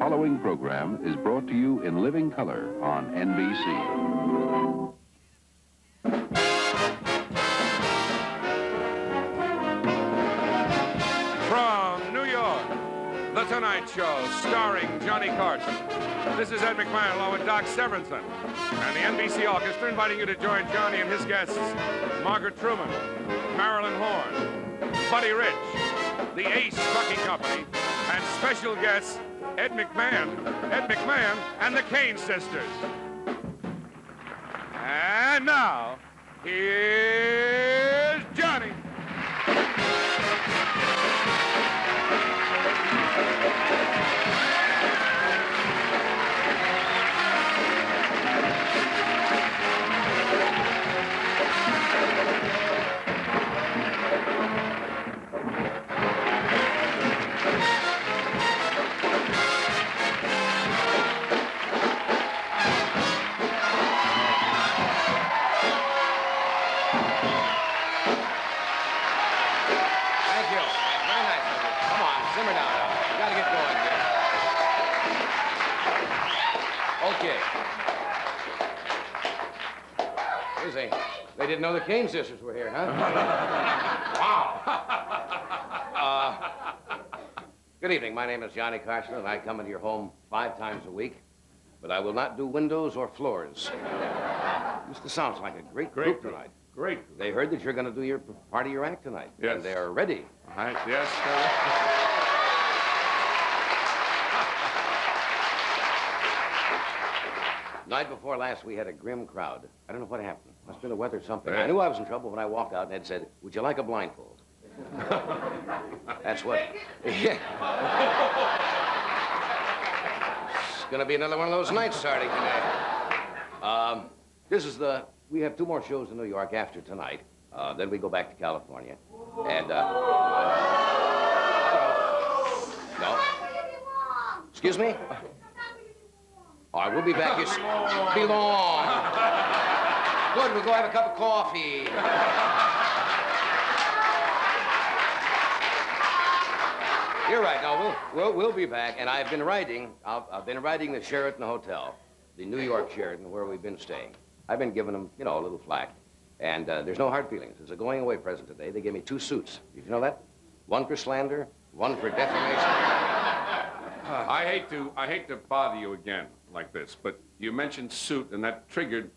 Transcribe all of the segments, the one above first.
following program is brought to you in living color on NBC. From New York, The Tonight Show, starring Johnny Carson. This is Ed McMahon along with Doc Severinsen and the NBC Orchestra inviting you to join Johnny and his guests, Margaret Truman, Marilyn Horne, Buddy Rich, the Ace Trucking Company, and special guests, Ed McMahon, and the Kane sisters. And now, here's Johnny. They didn't know the Kane sisters were here, huh? Wow. Good evening. My name is Johnny Carson, and I come into your home 5 times a week. But I will not do windows or floors. Mr. Sounds like a great group tonight. Great. They heard that you're going to do your part of your act tonight. Yes. And they're ready. All right, yes. Night before last, we had a grim crowd. I don't know what happened. Must have been the weather or something. I knew I was in trouble when I walked out, and Ed said, "Would you like a blindfold?" That's what... Yeah. It's going to be another one of those nights starting today. This is the... We have 2 more shows in New York after tonight. Then we go back to California. And, No. Excuse me? All right, we'll be back here. Be long. Good, we'll go have a cup of coffee. You're right. No, we'll be back. And I've been writing the Sheraton Hotel, the New York Sheraton, where we've been staying. I've been giving them, a little flack. And there's no hard feelings. It's a going-away present today. They gave me 2 suits. Did you know that? One for slander, one for defamation. I hate to bother you again like this, but you mentioned suit, and that triggered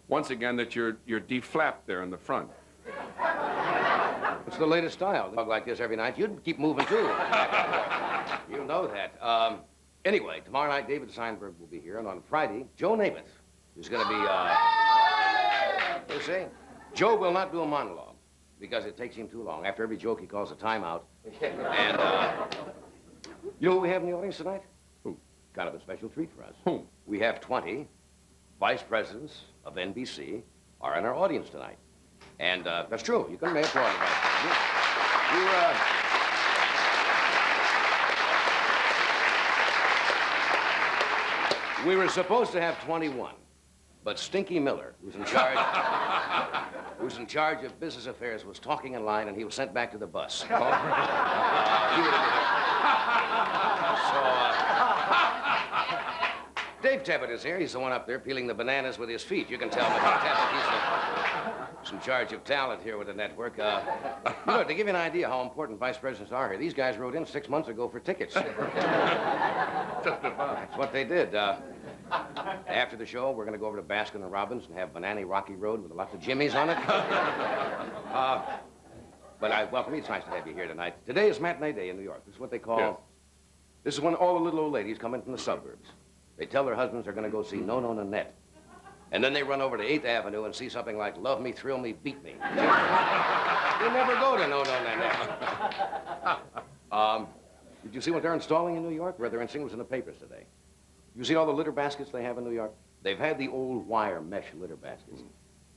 once again that you're deflapped there in the front. It's the latest style. Dog like this every night. You'd keep moving too. You know that. Anyway, tomorrow night David Steinberg will be here, and on Friday Joe Namath is going to be. You see, Joe will not do a monologue because it takes him too long. After every joke, he calls a timeout. And you know what we have in the audience tonight? Who? Kind of a special treat for us. Who? We have 20 vice presidents of NBC are in our audience tonight. And that's true. You can make applaud the vice president. We were supposed to have 21, but Stinky Miller, who's in charge of business affairs, was talking in line, and he was sent back to the bus. He would Dave Tebbutt is here. He's the one up there peeling the bananas with his feet. You can tell Mr. Tebbutt, he's in charge of talent here with the network. To give you an idea how important vice presidents are here, these guys wrote in 6 months ago for tickets. That's what they did. After the show, we're going to go over to Baskin and Robbins and have Banana Rocky Road with lots of Jimmies on it. But I welcome you. It's nice to have you here tonight. Today is matinee day in New York. This is what they call... Yes. This is when all the little old ladies come in from the suburbs. They tell their husbands they're going to go see No No Nanette. And then they run over to 8th Avenue and see something like Love Me, Thrill Me, Beat Me. They never go to No No Nanette. Did you see what they're installing in New York? Read their instinct was in the papers today. You see all the litter baskets they have in New York? They've had the old wire mesh litter baskets.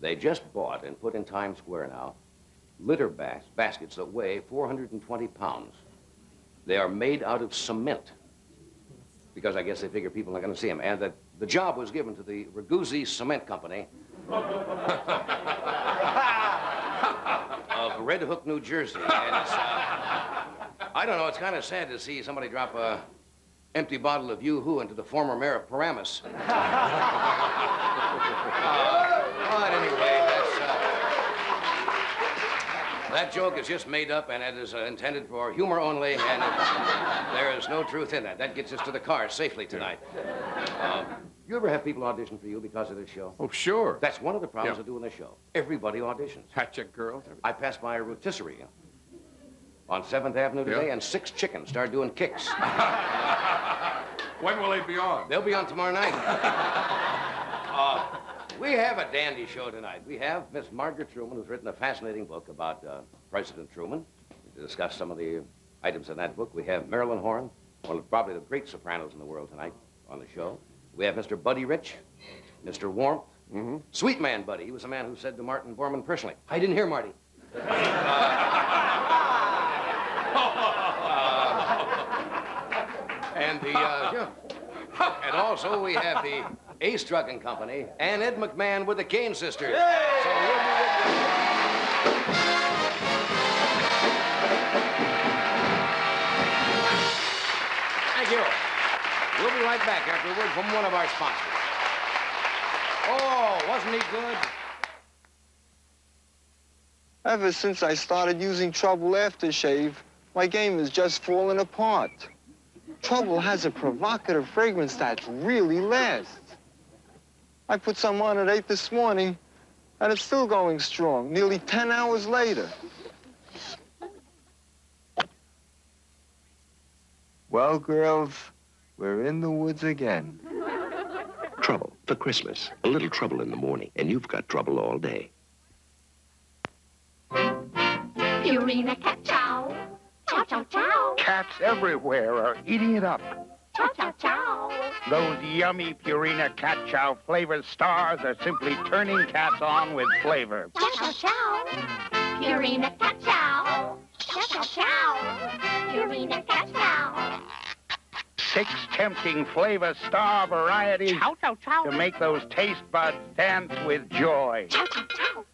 They just bought and put in Times Square now litter baskets that weigh 420 pounds. They are made out of cement because I guess they figure people aren't going to see them. And that the job was given to the Raguzzi Cement Company of Red Hook, New Jersey. And it's, I don't know, it's kind of sad to see somebody drop a empty bottle of Yoo-Hoo into the former mayor of Paramus. But anyway, that joke is just made up, and it is intended for humor only, and there is no truth in that. That gets us to the car safely tonight. You ever have people audition for you because of this show? Oh, sure. That's one of the problems of doing this show. Everybody auditions. Hatchet girls. I passed by a rotisserie on 7th Avenue today, and 6 chickens started doing kicks. When will they be on? They'll be on tomorrow night. We have a dandy show tonight. We have Miss Margaret Truman, who's written a fascinating book about President Truman. To discuss some of the items in that book, we have Marilyn Horne, one of probably the great sopranos in the world tonight on the show. We have Mr. Buddy Rich, Mr. Warmth, Sweet Man Buddy. He was the man who said to Martin Bormann personally, I didn't hear Marty. And also we have the Ace Trucking Company and Ed McMahon with the Kane sisters. So we'll be with you. Thank you. We'll be right back after a word from one of our sponsors. Oh, wasn't he good? Ever since I started using Trouble aftershave, my game is just falling apart. Trouble has a provocative fragrance that really lasts. I put some on at 8 this morning, and it's still going strong, nearly 10 hours later. Well, girls, we're in the woods again. Trouble for Christmas. A little trouble in the morning, and you've got trouble all day. Purina cat chow. Chow, chow, chow. Cats everywhere are eating it up. Chow, chow, chow. Those yummy Purina cat chow flavored stars are simply turning cats on with flavor. Chow, chow, chow. Purina cat chow. Chow, chow, chow. Purina cat chow. 6 tempting flavor star varieties Chow, chow, chow. to make those taste buds dance with joy. Chow, chow, chow.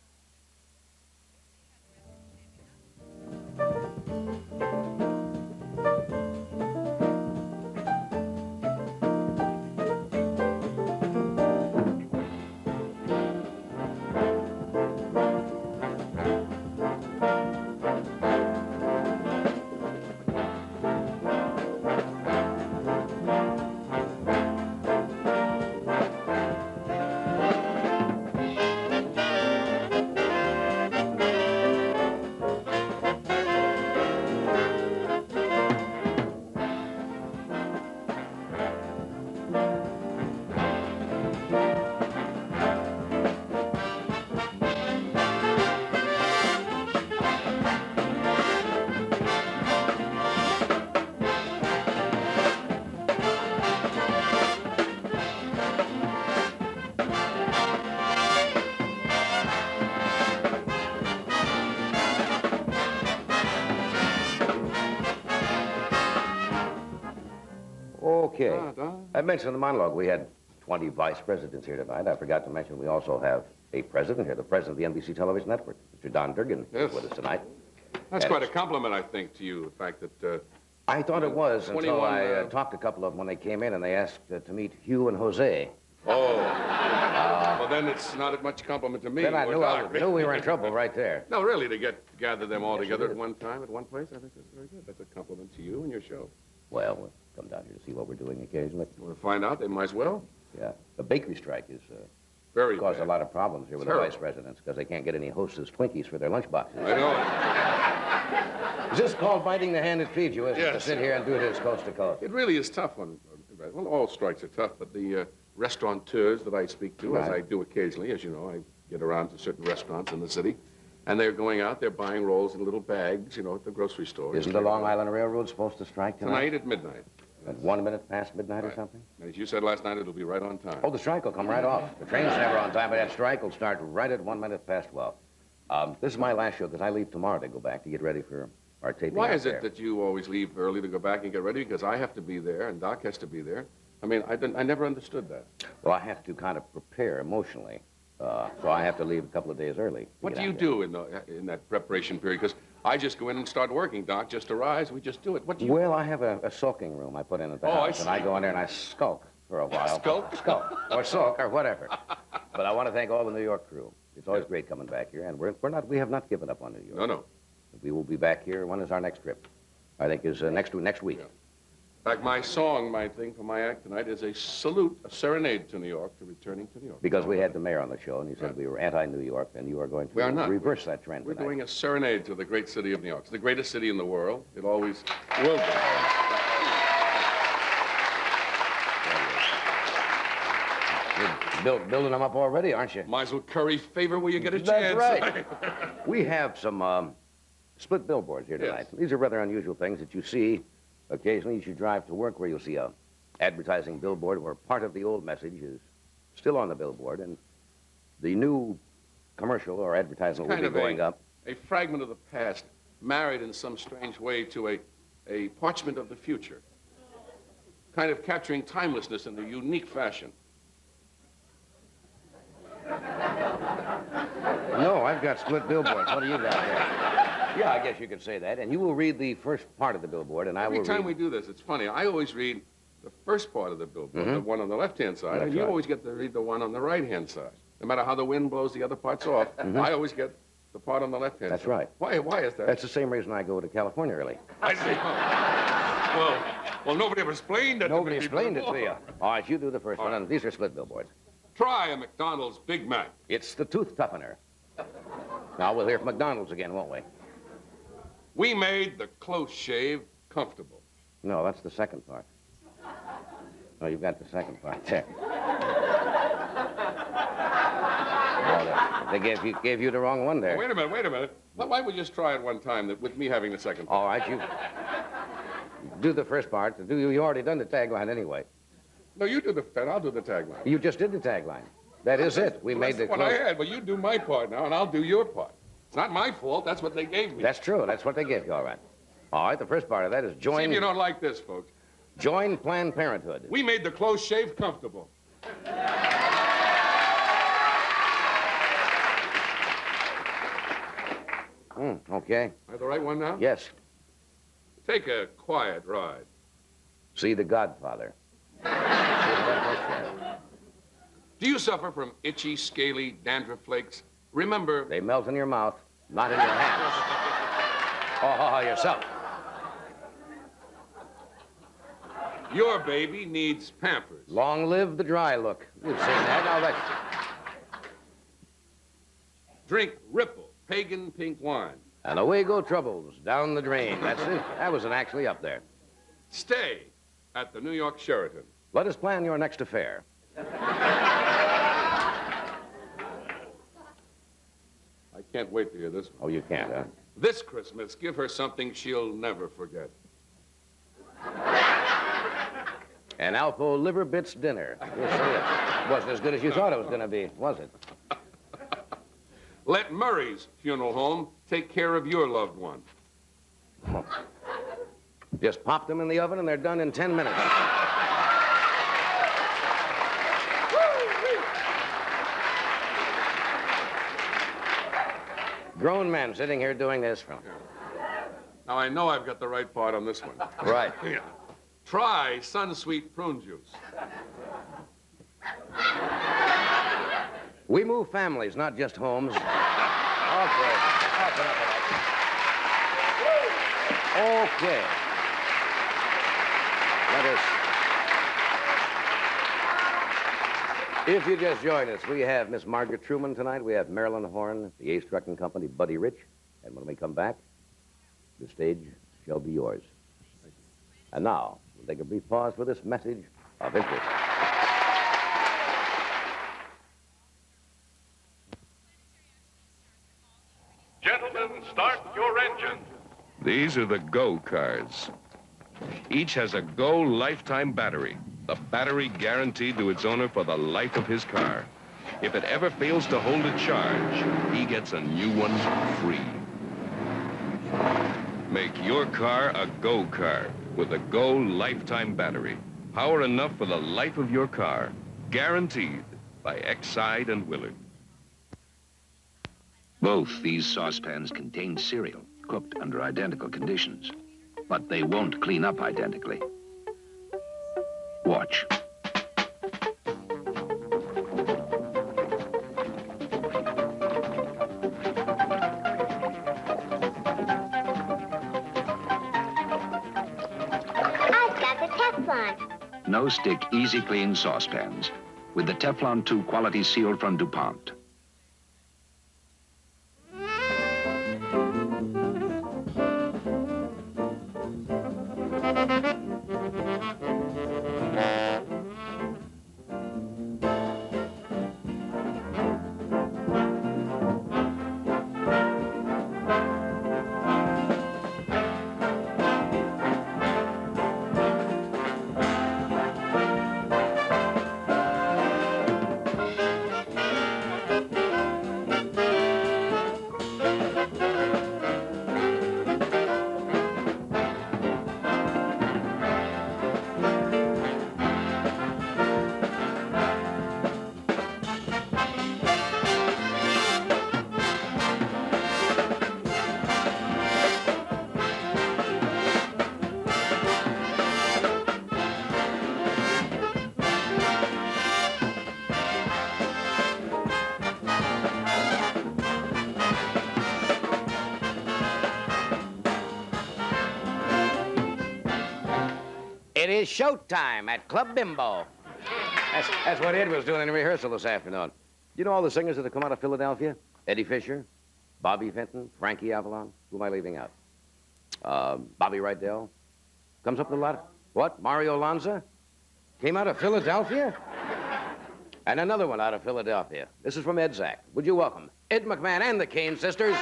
Okay. I mentioned in the monologue we had 20 vice presidents here tonight. I forgot to mention we also have a president here, the president of the NBC television network, Mr. Don Durgan, Yes. with us tonight. That's And quite a compliment, I think, to you, the fact that... I thought it was until 21, I talked to a couple of them when they came in and they asked to meet Hugh and Jose. Oh. Well, then it's not much compliment to me. Then I or knew, Doc. knew we were in trouble right there. No, really, to gather them all Yes, together you at did. one time, at one place, I think that's very good. That's a compliment to you and your show. Well, we'll come down here to see what we're doing occasionally. We'll find out. They might as well. Yeah. The bakery strike is Very caused bad. a lot of problems here with Terrible. the vice presidents because they can't get any Hostess Twinkies for their lunchboxes. I know it. Is this called biting the hand that feeds you, isn't it? To Yes. sit here and do this coast to coast. It really is tough on... Well, all strikes are tough, but the restaurateurs that I speak to, as Right. I do occasionally, as you know, I get around to certain restaurants in the city, and they're going out, they're buying rolls in little bags, you know, at the grocery store. Isn't the Long Island Railroad supposed to strike tonight? Tonight at midnight. At 1 minute past midnight or Right. something? And as you said last night, it'll be right on time. Oh, the strike will come right off. The train's never on time, but that strike will start right at 1 minute past 12. This is my last show because I leave tomorrow to go back to get ready for our taping. Why out is there. it that you always leave early to go back and get ready? Because I have to be there, and Doc has to be there. I mean, I never understood that. Well, I have to kind of prepare emotionally, so I have to leave a couple of days early. to What get do you out do in that preparation period? Because I just go in and start working, Doc. Just arise, we just do it. What do you... Well, I have a sulking room I put in at the house, and I go in there and I skulk for a while. Skulk? Skulk, or sulk, or whatever. But I want to thank all the New York crew. It's always great coming back here, and we have not given up on New York. No. We will be back here. When is our next trip? I think is next week. Yeah. In fact, my song, my thing for my act tonight is a salute, a serenade to New York, to returning to New York. Because we had the mayor on the show, and he said we were anti-New York, and you are going to reverse that trend We're tonight. doing a serenade to the great city of New York. It's the greatest city in the world. It always will be. You're building them up already, aren't you? Might as well curry favor where you get a That's chance. right. We have some split billboards here tonight. Yes. These are rather unusual things that you see occasionally as you drive to work, where you'll see a advertising billboard where part of the old message is still on the billboard, and the new commercial or advertising will be going up. A fragment of the past, married in some strange way to a parchment of the future, kind of capturing timelessness in a unique fashion. No, I've got split billboards. What do you got there? Yeah, I guess you could say that. And you will read the first part of the billboard, and I will Every time read... we do this, it's funny. I always read the first part of the billboard, the one on the left-hand side, That's and you right. always get to read the one on the right-hand side. No matter how the wind blows the other parts off, I always get the part on the left-hand side. That's right. Why is that? That's the same reason I go to California early. I see. Well, nobody ever explained it. Nobody explained it to you. All right, you do the first one, and these are split billboards. Try a McDonald's Big Mac. It's the tooth toughener. Now, we'll hear from McDonald's again, won't we? We made the close shave comfortable. No, that's the second part. Oh, you've got the second part there. Oh, they gave you the wrong one there. Wait a minute. Why would you just try it one time with me having the second part? All right, you do the first part. You already done the tagline anyway. No, you do the pen. I'll do the tagline. You just did the tagline. That is it. We made the That's what I had, but you do my part now, and I'll do your part. It's not my fault. That's what they gave me. That's true. That's what they gave you, all right. All right, the first part of that is See join... if you don't like this, folks. Join Planned Parenthood. We made the close shave comfortable. Okay. I have the right one now? Yes. Take a quiet ride. See The Godfather. Do you suffer from itchy, scaly dandruff flakes? Remember... They melt in your mouth, not in your hands. Oh, yourself. Your baby needs Pampers. Long live the dry look. You've seen that. Now that... Drink Ripple, pagan pink wine. And away go troubles down the drain. That's it. That wasn't actually up there. Stay at the New York Sheraton. Let us plan your next affair. I can't wait to hear this one. Oh, you can't, huh? This Christmas, give her something she'll never forget. An Alpo liver bits dinner. You'll see it. Wasn't as good as you thought it was going to be, was it? Let Murray's Funeral Home take care of your loved one. Just pop them in the oven and they're done in 10 minutes. Grown men sitting here doing this. Now, I know I've got the right part on this one. Right. Yeah. Try Sunsweet prune juice. We move families, not just homes. Okay. Okay. Let us... If you just join us, we have Miss Margaret Truman tonight. We have Marilyn Horne, the Ace Trucking Company, Buddy Rich. And when we come back, the stage shall be yours. And now, we'll take a brief pause for this message of interest. Gentlemen, start your engine. These are the Go cars. Each has a Go lifetime battery. The battery guaranteed to its owner for the life of his car. If it ever fails to hold a charge, he gets a new one free. Make your car a Go car with a Go lifetime battery. Power enough for the life of your car. Guaranteed by Exide and Willard. Both these saucepans contain cereal, cooked under identical conditions. But they won't clean up identically. Watch. I've got the Teflon. No stick, easy clean saucepans with the Teflon 2 quality seal from DuPont. It is showtime at Club Bimbo. That's what Ed was doing in rehearsal this afternoon. You know all the singers that have come out of Philadelphia? Eddie Fisher, Bobby Fenton, Frankie Avalon. Who am I leaving out? Bobby Rydell. Comes up with a lot of... What? Mario Lanza? Came out of Philadelphia? And another one out of Philadelphia. This is from Ed's act. Would you welcome Ed McMahon and the Kane sisters?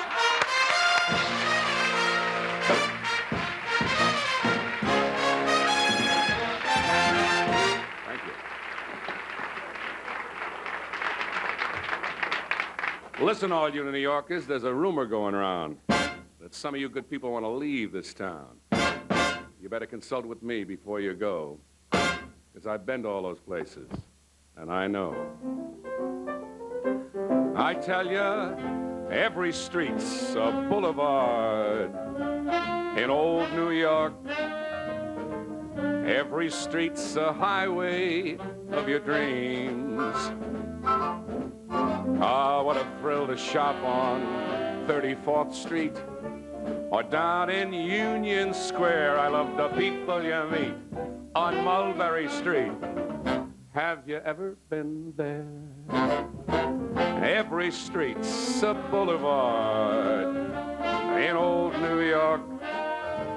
Listen, all you New Yorkers, there's a rumor going around that some of you good people want to leave this town. You better consult with me before you go, because I've been to all those places, and I know. I tell you, every street's a boulevard in old New York. Every street's a highway of your dreams. Ah, what a thrill to shop on 34th Street or down in Union Square. I love the people you meet on Mulberry Street. Have you ever been there? Every street's a boulevard in old New York.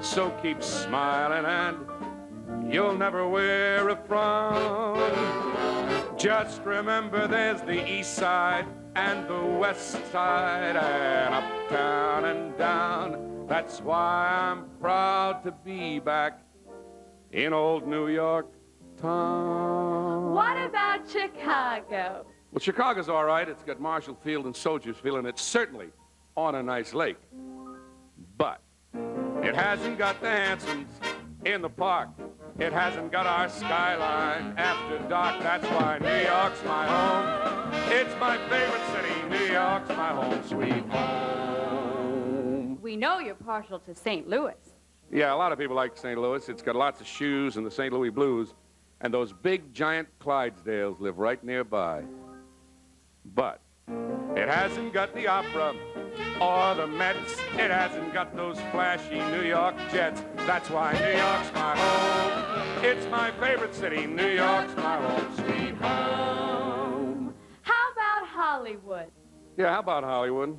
So keep smiling and you'll never wear a frown. Just remember there's the east side and the west side and uptown and down. That's why I'm proud to be back in old New York town. What about Chicago? Well, Chicago's all right. It's got Marshall Field and Soldiers Field, and it's certainly on a nice lake. But it hasn't got the Hansons in the park. It hasn't got our skyline after dark. That's why New York's my home. It's my favorite city. New York's my home, sweet home. We know you're partial to St. Louis. Yeah, a lot of people like St. Louis. It's got lots of shoes and the St. Louis Blues. And those big, giant Clydesdales live right nearby. But it hasn't got the opera or the Mets. It hasn't got those flashy New York Jets. That's why New York's my home. It's my favorite city. New York's my home, sweet home. How about Hollywood? Yeah, how about Hollywood?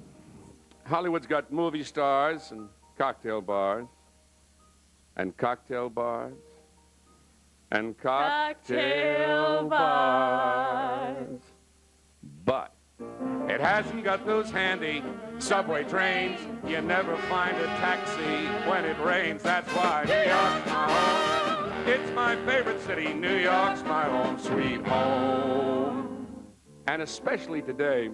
Hollywood's got movie stars and cocktail bars. And cocktail bars. And cocktail bars. But it hasn't got those handy subway trains. You never find a taxi when it rains. That's why New York's my home. It's my favorite city. New York's my home, sweet home. And especially today,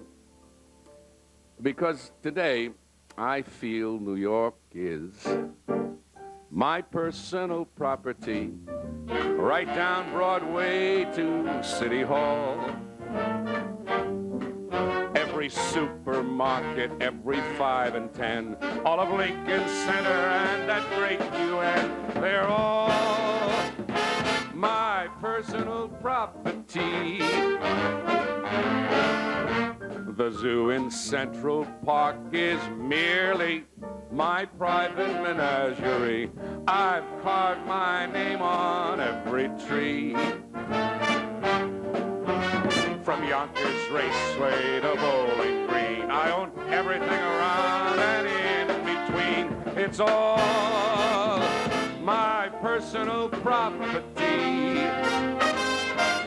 because today I feel New York is my personal property. Right down Broadway to City Hall. Every every supermarket, every 5 and 10, all of Lincoln Center and that great UN. They're all my personal property. The zoo in Central Park is merely my private menagerie. I've carved my name on every tree. From Yonkers Raceway to Bowling Green, I own everything around and in between. It's all my personal property.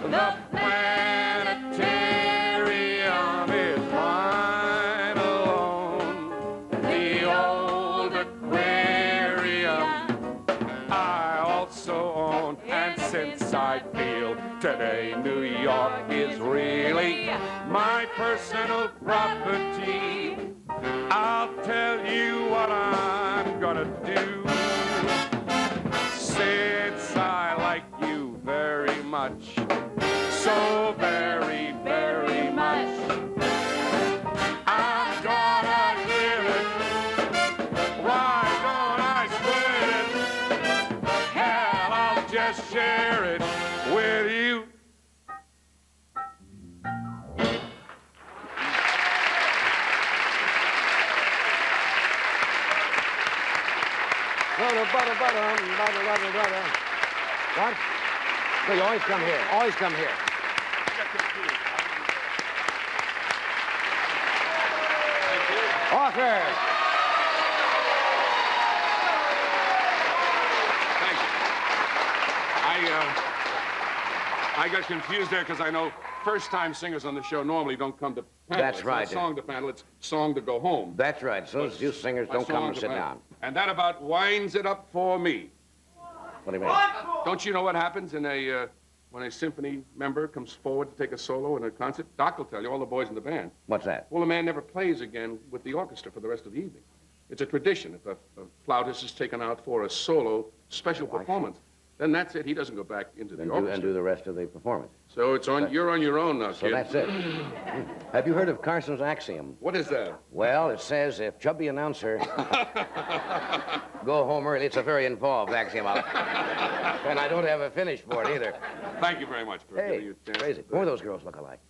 The planetarium is mine alone. The old aquarium I also own. And since I feel today New York is really my personal property, I'll tell you what I'm gonna do. Since I like you very much, so very, very much, I'm gonna give it. Why don't I split it? Hell, I'll just share it with you. What? No, you always come here. Always come here. Author. Thank you. I got confused there because I know first-time singers on the show normally don't come to panel. That's right. It's not song to panel, it's song to go home. That's right. So you singers don't come and sit down. And that about winds it up for me. What do you mean? Don't you know what happens in a when a symphony member comes forward to take a solo in a concert? Doc will tell you, all the boys in the band. What's that? Well, the man never plays again with the orchestra for the rest of the evening. It's a tradition. If a flautist is taken out for a solo special performance, then that's it. He doesn't go back into the orchestra. And do the rest of the performance. So it's on. You're on your own now, So kid. that's it. Have you heard of Carson's axiom? What is that? Well, it says if chubby announcer go home early, it's a very involved axiom. And I don't have a finish for it either. Thank you very much for giving Hey, you a chance. crazy. Who do those girls look alike?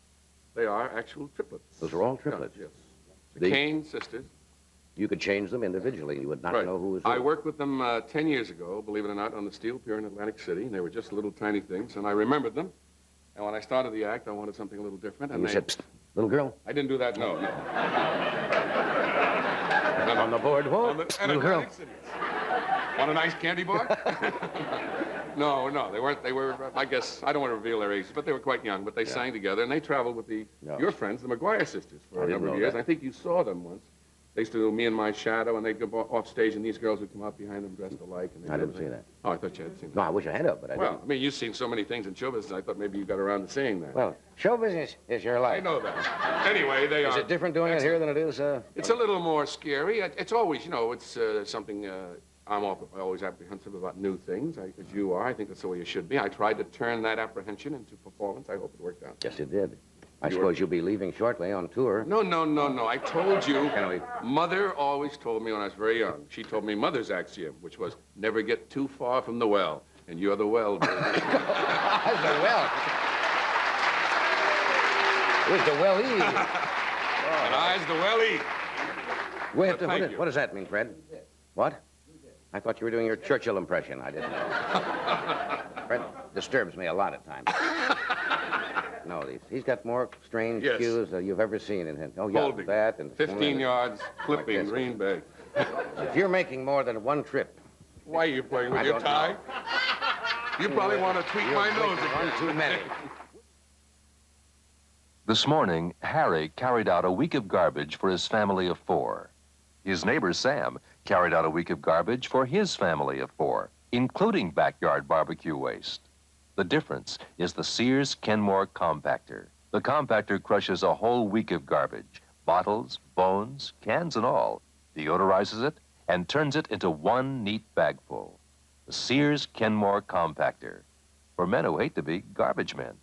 They are actual triplets. Those are all triplets. Yes. The Kane sisters. You could change them individually. You would not know who was who. I worked with them 10 years ago, believe it or not, on the Steel Pier in Atlantic City. And they were just little tiny things, and I remembered them. And when I started the act, I wanted something a little different. And you said, "Psst, little girl." I didn't do that, no. On the boardwalk, little girl. Want a nice candy bar? No, they weren't. They were, I guess, I don't want to reveal their ages, but they were quite young. But they sang together, and they traveled with your friends, the McGuire sisters, for a number of years. I think you saw them once. They used to do Me and My Shadow, and they'd go off stage, and these girls would come out behind them dressed alike. And I didn't see that. Oh, I thought you had seen that. No, I wish I had, but I didn't. Well, I mean, you've seen so many things in show business, I thought maybe you got around to seeing that. Well, show business is your life. I know that. Anyway, they are. Is it different doing it here than it is? It's a little more scary. It's always, it's something I always apprehensive about new things, as you are. I think that's the way you should be. I tried to turn that apprehension into performance. I hope it worked out. Yes, it did. I suppose you'll be leaving shortly on tour. No. I told you. Mother always told me when I was very young. She told me Mother's axiom, which was never get too far from the well. And you're the well, baby. The well. Where's the well eat? And I's the well eat. Wait, what does that mean, Fred? What? I thought you were doing your Churchill impression. I didn't know. Fred disturbs me a lot at times. No, he's got more strange cues than you've ever seen in him. Oh, yeah, Holding. that and 15 yards, clipping, like Green Bay. If you're making more than one trip. Why are you playing with your tie? You probably want to tweak my nose again. One too many. This morning, Harry carried out a week of garbage for his family of 4. His neighbor Sam carried out a week of garbage for his family of 4, including backyard barbecue waste. The difference is the Sears Kenmore Compactor. The compactor crushes a whole week of garbage, bottles, bones, cans and all, deodorizes it, and turns it into one neat bagful. The Sears Kenmore Compactor, for men who hate to be garbage men.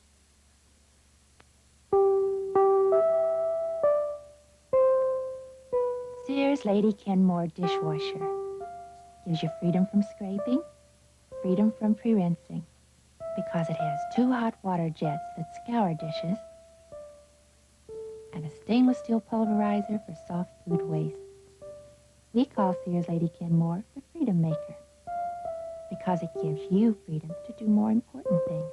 Sears Lady Kenmore dishwasher. Gives you freedom from scraping, freedom from pre-rinsing, because it has 2 hot water jets that scour dishes and a stainless steel pulverizer for soft food waste. We call Sears Lady Kenmore the Freedom Maker, because it gives you freedom to do more important things.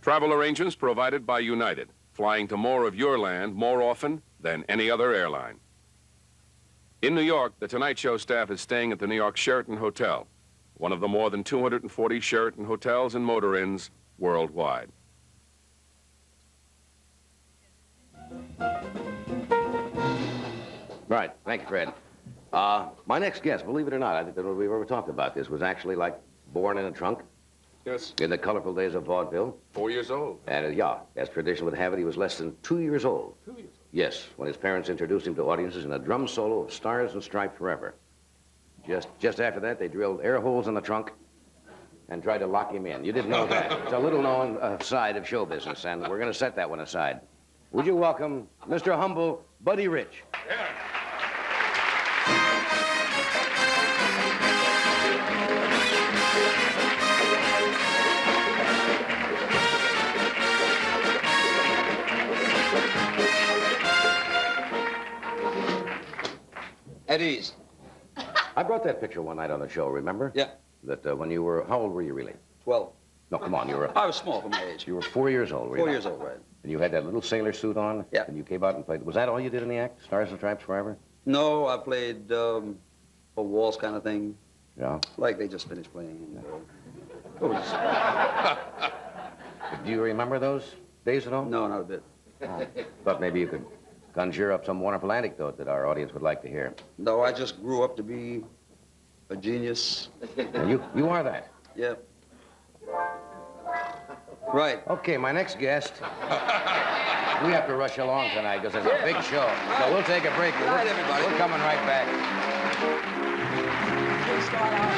Travel arrangements provided by United, flying to more of your land more often than any other airline. In New York, the Tonight Show staff is staying at the New York Sheraton Hotel, one of the more than 240 Sheraton hotels and motor inns worldwide. Right. Thank you, Fred. My next guest, believe it or not, I think that we've ever talked about this, was actually like born in a trunk. Yes. In the colorful days of vaudeville. 4 years old. And yeah, as tradition would have it, he was less than 2 years old. 2 years old? Yes, when his parents introduced him to audiences in a drum solo of Stars and Stripes Forever. Just after that, they drilled air holes in the trunk and tried to lock him in. You didn't know that. It's a little-known side of show business, and we're going to set that one aside. Would you welcome Mr. Humble Buddy Rich? Yeah. At ease. I brought that picture one night on the show, remember? Yeah. That when you were, how old were you really? 12. No, come on, you were... I was small for my age. You were 4 years old, were you? 4 years old, right. And you had that little sailor suit on? Yeah. And you came out and played. Was that all you did in the act? Stars and Stripes Forever? No, I played a waltz kind of thing. Yeah. Like they just finished playing. It was... Do you remember those days at all? No, not a bit. Oh. Thought maybe you could conjure up some wonderful anecdote that our audience would like to hear. No, I just grew up to be a genius. And you are that? Yeah. Right. Okay, my next guest. We have to rush along tonight because there's a big show. Right. So we'll take a break. Good night, everybody. We're coming right back. We'll start out.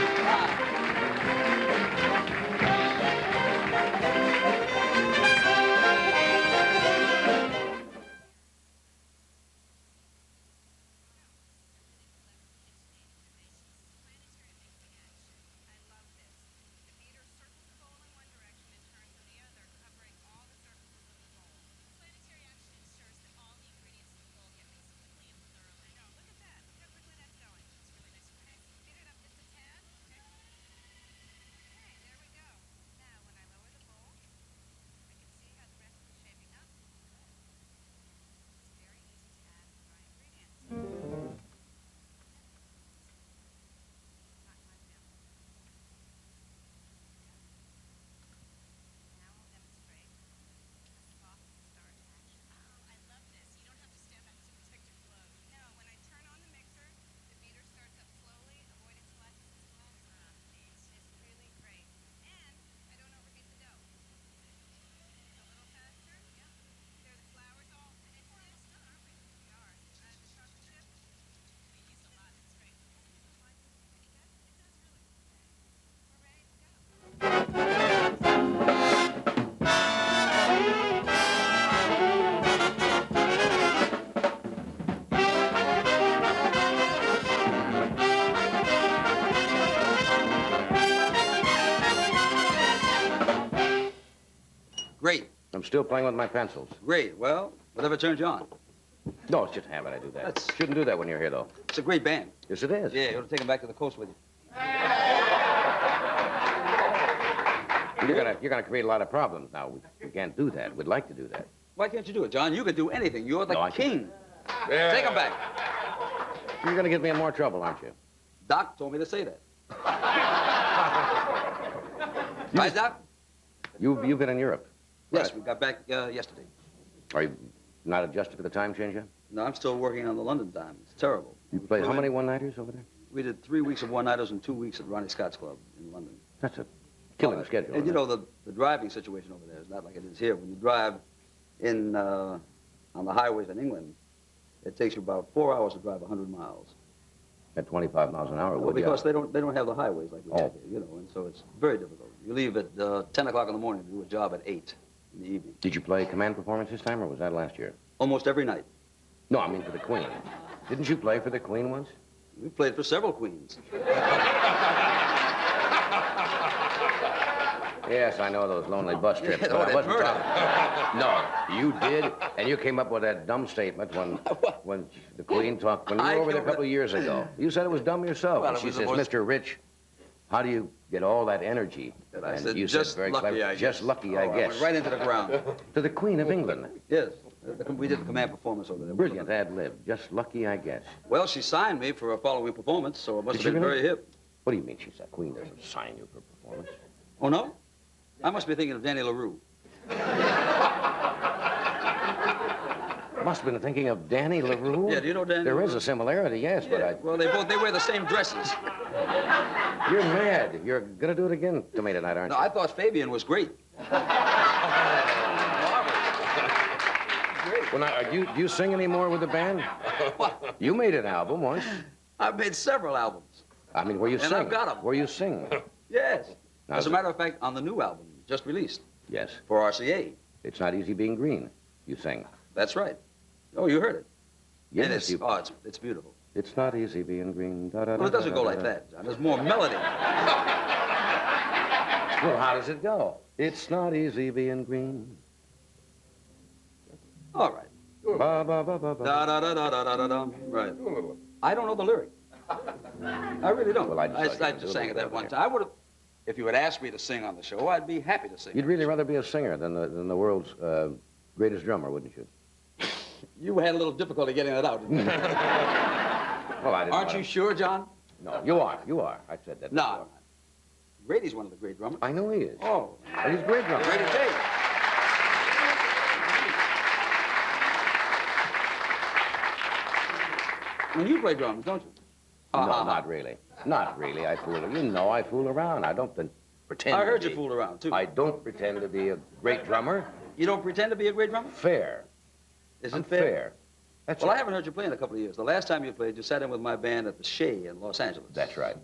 still playing with my pencils. Great. Well, whatever turns you on. No, it's just a habit I do that. Shouldn't do that when you're here, though. It's a great band. Yes, it is. Yeah, you ought to take them back to the coast with you. You're gonna create a lot of problems now. We can't do that. We'd like to do that. Why can't you do it, John? You could do anything. You're the king. Yeah. Take them back. You're gonna get me in more trouble, aren't you? Doc told me to say that. Right, Doc? You've been in Europe. Yes, we got back yesterday. Are you not adjusted to the time change yet? No, I'm still working on the London time. It's terrible. You played how many one-nighters over there? We did 3 weeks of one-nighters and 2 weeks at Ronnie Scott's Club in London. That's a killing schedule. And you know, the driving situation over there is not like it is here. When you drive in on the highways in England, it takes you about 4 hours to drive 100 miles. At 25 miles an hour, Well, because they don't have the highways like we have here, you know, and so it's very difficult. You leave at 10 o'clock in the morning to do a job at 8 in the evening. Did you play command performance this time, or was that last year? Almost every night. No, I mean for the Queen. Didn't you play for the Queen once? We played for several queens. Yes, I know those lonely bus trips, Yeah, but I that wasn't murder. talking. No, you did, and you came up with that dumb statement when the Queen talked, when you were over there a couple of years ago. You said it was dumb yourself. Well, And it she was says, the most- Mr. Rich, how do you get all that energy? And I And said, you just said very lucky, clever, I guess. just lucky, I Oh, guess. went right into the ground. To the Queen of England. Yes, we did the command performance over there. Brilliant ad lib. Just lucky, I guess. Well, she signed me for a following performance, so it must Did have she been really? very hip. What do you mean she said? Queen doesn't sign you for performance. Oh, no? I must be thinking of Danny LaRue. Must have been thinking of Danny LaRue. Yeah, do you know Danny There LaRue? is a similarity, yes, but I... Well, they wear the same dresses. You're mad. You're gonna do it again to me tonight, aren't No, you? I thought Fabian was great. Well, now, do you sing any more with the band? You made an album once. I've made several albums. I mean, where you And sing. I've got 'em. Where you sing. Yes. Now, As a matter of fact, on the new album, just released, Yes. for RCA. It's not easy being green. You sing. That's right. Oh, you heard it. Yes, And it's, you... it's beautiful. It's not easy being green. Da, da, Well, it da, doesn't da, go da, like da. that, John. There's more melody. Well, how does it go? It's not easy being green. All right. Ba, ba, ba, ba, ba. Da da da da da da da da. Right. I don't know the lyric. I really don't. Well, I just just sang it that one time. I would have, if you had asked me to sing on the show, I'd be happy to sing. You'd really rather be a singer than the world's greatest drummer, wouldn't you? You had a little difficulty getting that out, didn't you? Well, I didn't Aren't want you to- sure, John? No, you are. You are. I said that. No. before. Grady's one of the great drummers. I know he is. Oh. And he's a great drummer. Grady Tate. When you play drums, don't you? No, not really. Not really. I fool. You know I fool around. I don't pretend. I heard to you be. fool around, too. I don't pretend to be a great drummer. You don't pretend to be a great drummer? Fair. Is I'm it fair? That's Well, it. I haven't heard you play in a couple of years. The last time you played, you sat in with my band at the Shea in Los Angeles. That's right.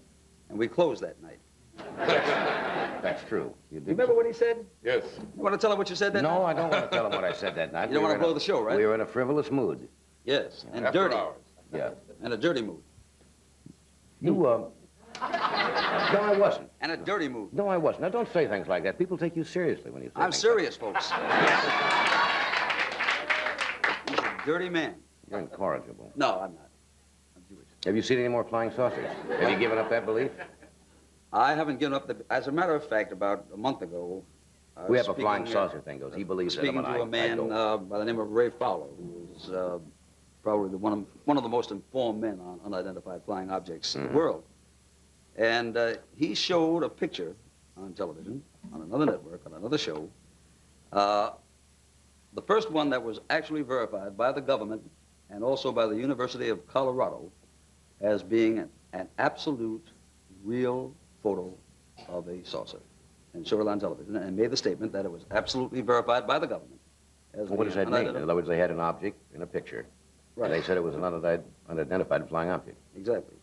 And we closed that night. That's true. You You remember what he said? Yes. You want to tell him what you said that night? No, I don't want to tell him what I said that night. You don't We want to were in blow the show, right? We were in a frivolous mood. Yes, and After dirty. hours. Yeah. And a dirty mood. No, I wasn't. And a dirty mood. No, I wasn't. Now, don't say things like that. People take you seriously when you say I'm things serious, folks. He's a dirty man. like that. You're incorrigible. No, I'm not. I'm Jewish. Have you seen any more flying saucers? Have you given up that belief? I haven't given up the... As a matter of fact, about a month ago... I We was have a flying speaking, saucer thing goes. He believes in them, Speaking and to a I man don't. by the name of Ray Fowler, who is probably one of the most informed men on unidentified flying objects in the world. And he showed a picture on television, on another network, on another show, the first one that was actually verified by the government and also by the University of Colorado as being an absolute, real photo of a saucer, and showed it on television, and made the statement that it was absolutely verified by the government. As Well, what does being that mean? In unidentified. other words, they had an object in a picture, Right. and they said it was an unidentified flying object. Exactly.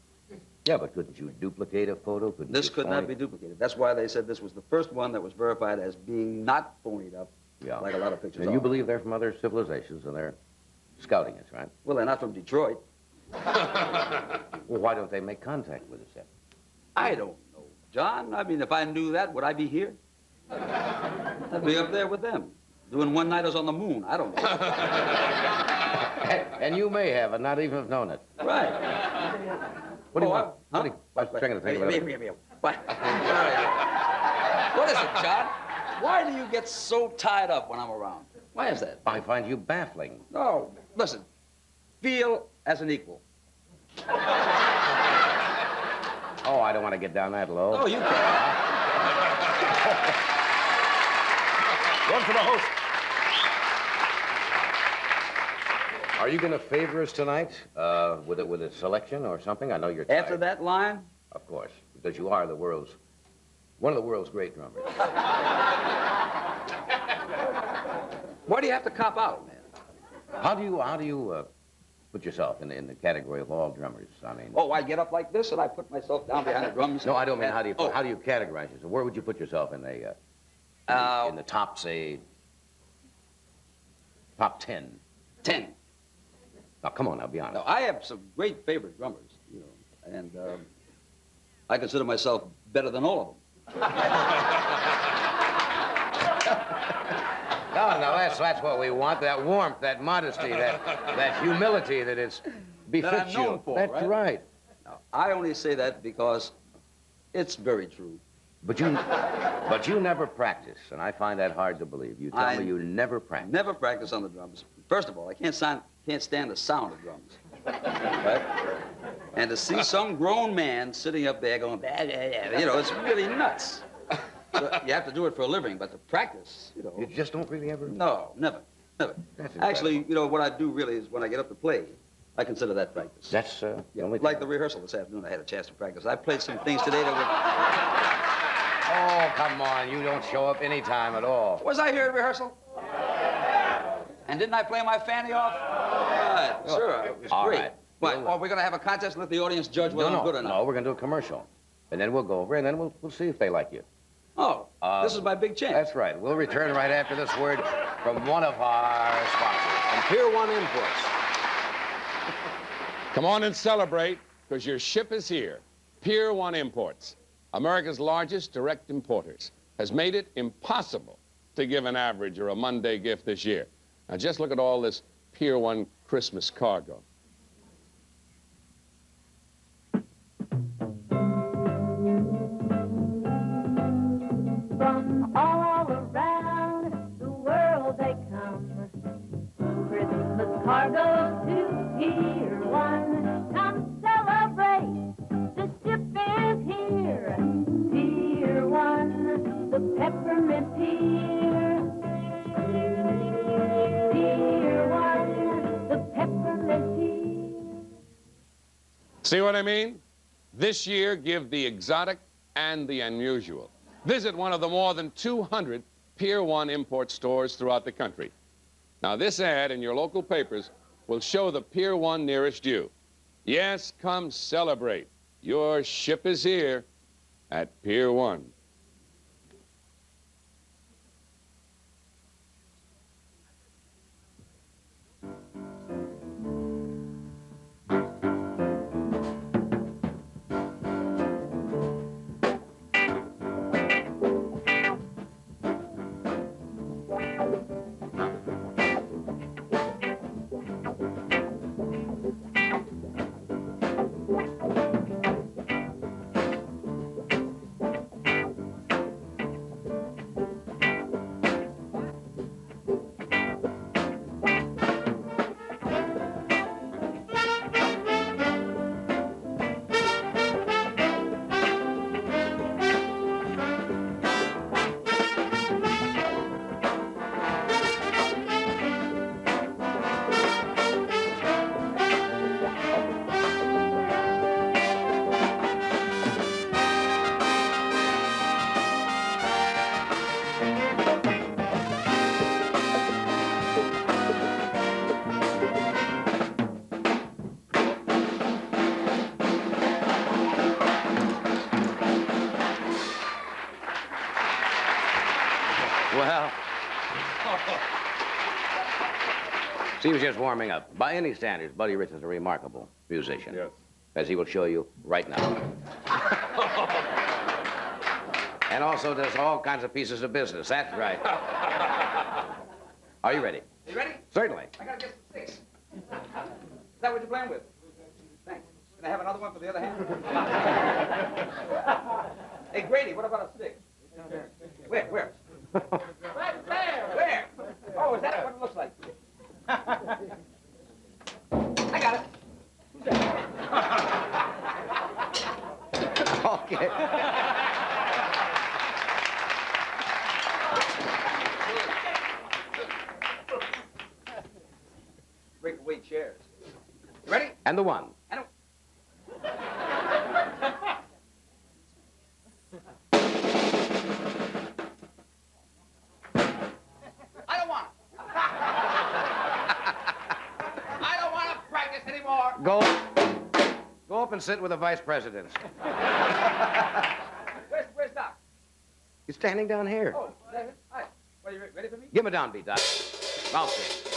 Yeah, but couldn't you duplicate a photo? Couldn't This you could phony- not be duplicated. That's why they said this was the first one that was verified as being not phonied up, Yeah. like a lot of pictures And you are. believe they're from other civilizations, and they're scouting us, right? Well, they're not from Detroit. Well, why don't they make contact with us then? I don't know, John. I mean, if I knew that, would I be here? I'd be up there with them. doing one-nighters on the moon. I don't know. And you may have, and not even have known it. Right. What do you want? Huh? I was trying to think about it. What? What is it, John? Why do you get so tied up when I'm around? Why is that? I find you baffling. No, listen. Feel as an equal. Oh, I don't want to get down that low. Oh, you can. One for the host. Are you going to favor us tonight with a selection or something? I know you're tired. After that line? Of course, because you are one of the world's great drummers. Why do you have to cop out, man? How do you put yourself in the category of all drummers? I mean. Oh, I get up like this and I put myself down behind the drums. No, I don't mean how do you categorize yourself? Where would you put yourself in the top, say, top 10? 10. Now, come on, now, be honest. Now, I have some great favorite drummers, you know, and I consider myself better than all of them. No, that's what we want. That warmth, that modesty, that humility that befits that I'm known you. For, That's right. Now, I only say that because it's very true. But you never practice, and I find that hard to believe. You tell me you never practice. Never practice on the drums. First of all, I can't stand the sound of drums. Right? And to see some grown man sitting up there going, you know, it's really nuts. So you have to do it for a living, but to practice, you know. You just don't really ever? No, never. Actually, you know, what I do really is when I get up to play, I consider that practice. That's the only like the rehearsal this afternoon, I had a chance to practice. I played some things today that were... Oh, come on, you don't show up any time at all. Was I here at rehearsal? And didn't I play my fanny off? Right, sure, it was great. Right. What, are we going to have a contest and let the audience judge whether I'm good or not? No, we're going to do a commercial. And then we'll go over, and then we'll see if they like you. Oh, this is my big chance. That's right. We'll return right after this word from one of our sponsors. From Pier 1 Imports. Come on and celebrate, because your ship is here. Pier 1 Imports, America's largest direct importers, has made it impossible to give an average or a Monday gift this year. Now just look at all this Pier 1 Christmas cargo. From all around the world they come. Christmas cargo to Pier 1. Come celebrate, the ship is here. Pier 1, the peppermint pier. Pier 1, the peppermint pier. See what I mean? This year, give the exotic and the unusual. Visit one of the more than 200 Pier 1 import stores throughout the country. Now, this ad in your local papers will show the Pier 1 nearest you. Yes, come celebrate. Your ship is here at Pier 1. Well, he was just warming up. By any standards, Buddy Rich is a remarkable musician. Yes. As he will show you right now. And also does all kinds of pieces of business. That's right. Are you ready? You ready? Certainly. I gotta get some sticks. Is that what you're playing with? Thanks. Can I have another one for the other hand? Hey, Grady, what about a stick? Where? Right there. Where? Oh, is that what it looks like? I got it. Who's that? Okay. Break away chairs. You ready? And the one. I don't. I don't want it. I don't want to practice anymore. Go up and sit with the vice presidents. Where's Doc? He's standing down here. Oh, there he is. Hi. What, are you ready for me? Give him a downbeat, Doc. Bounce it.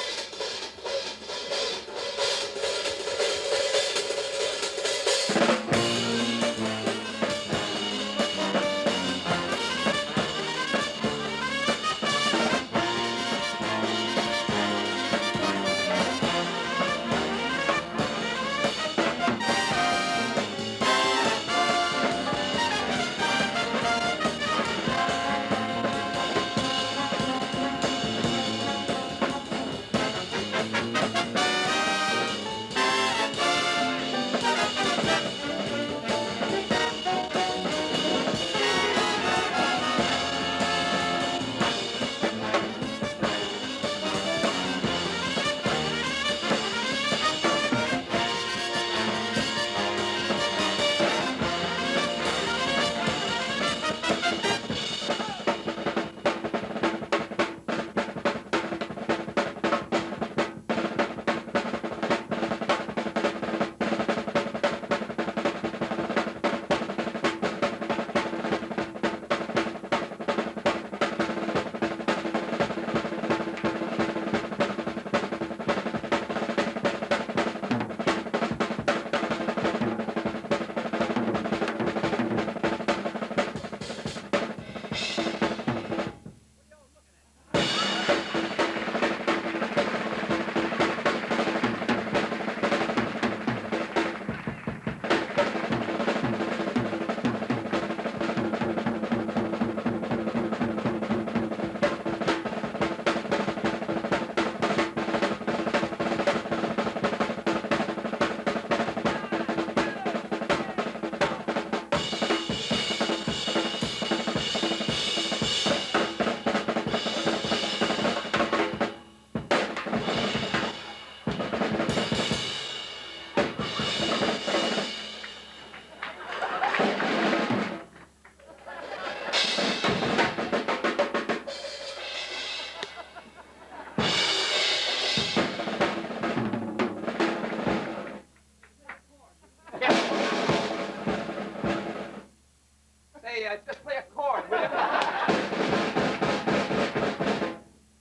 Just play a chord, will you?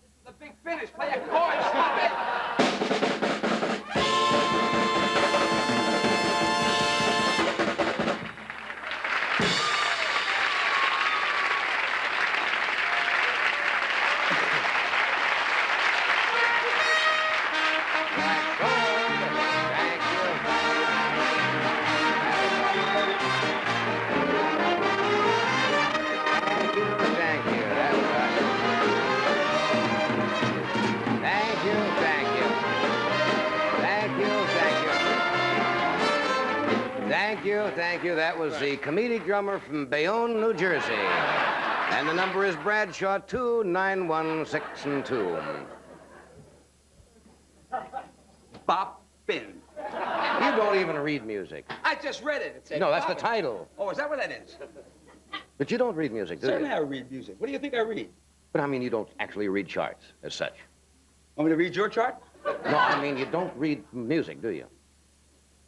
This is the big finish. Play a chord. Stop it. Thank you. That was the comedic drummer from Bayonne, New Jersey. And the number is Bradshaw 29162. Boppin'. You don't even read music. I just read it. It said No, that's the boppin'. title. Oh, is that what that is? But you don't read music, do Certainly you? I read music. What do you think I read? But I mean, you don't actually read charts as such. Want me to read your chart? No, I mean, you don't read music, do you?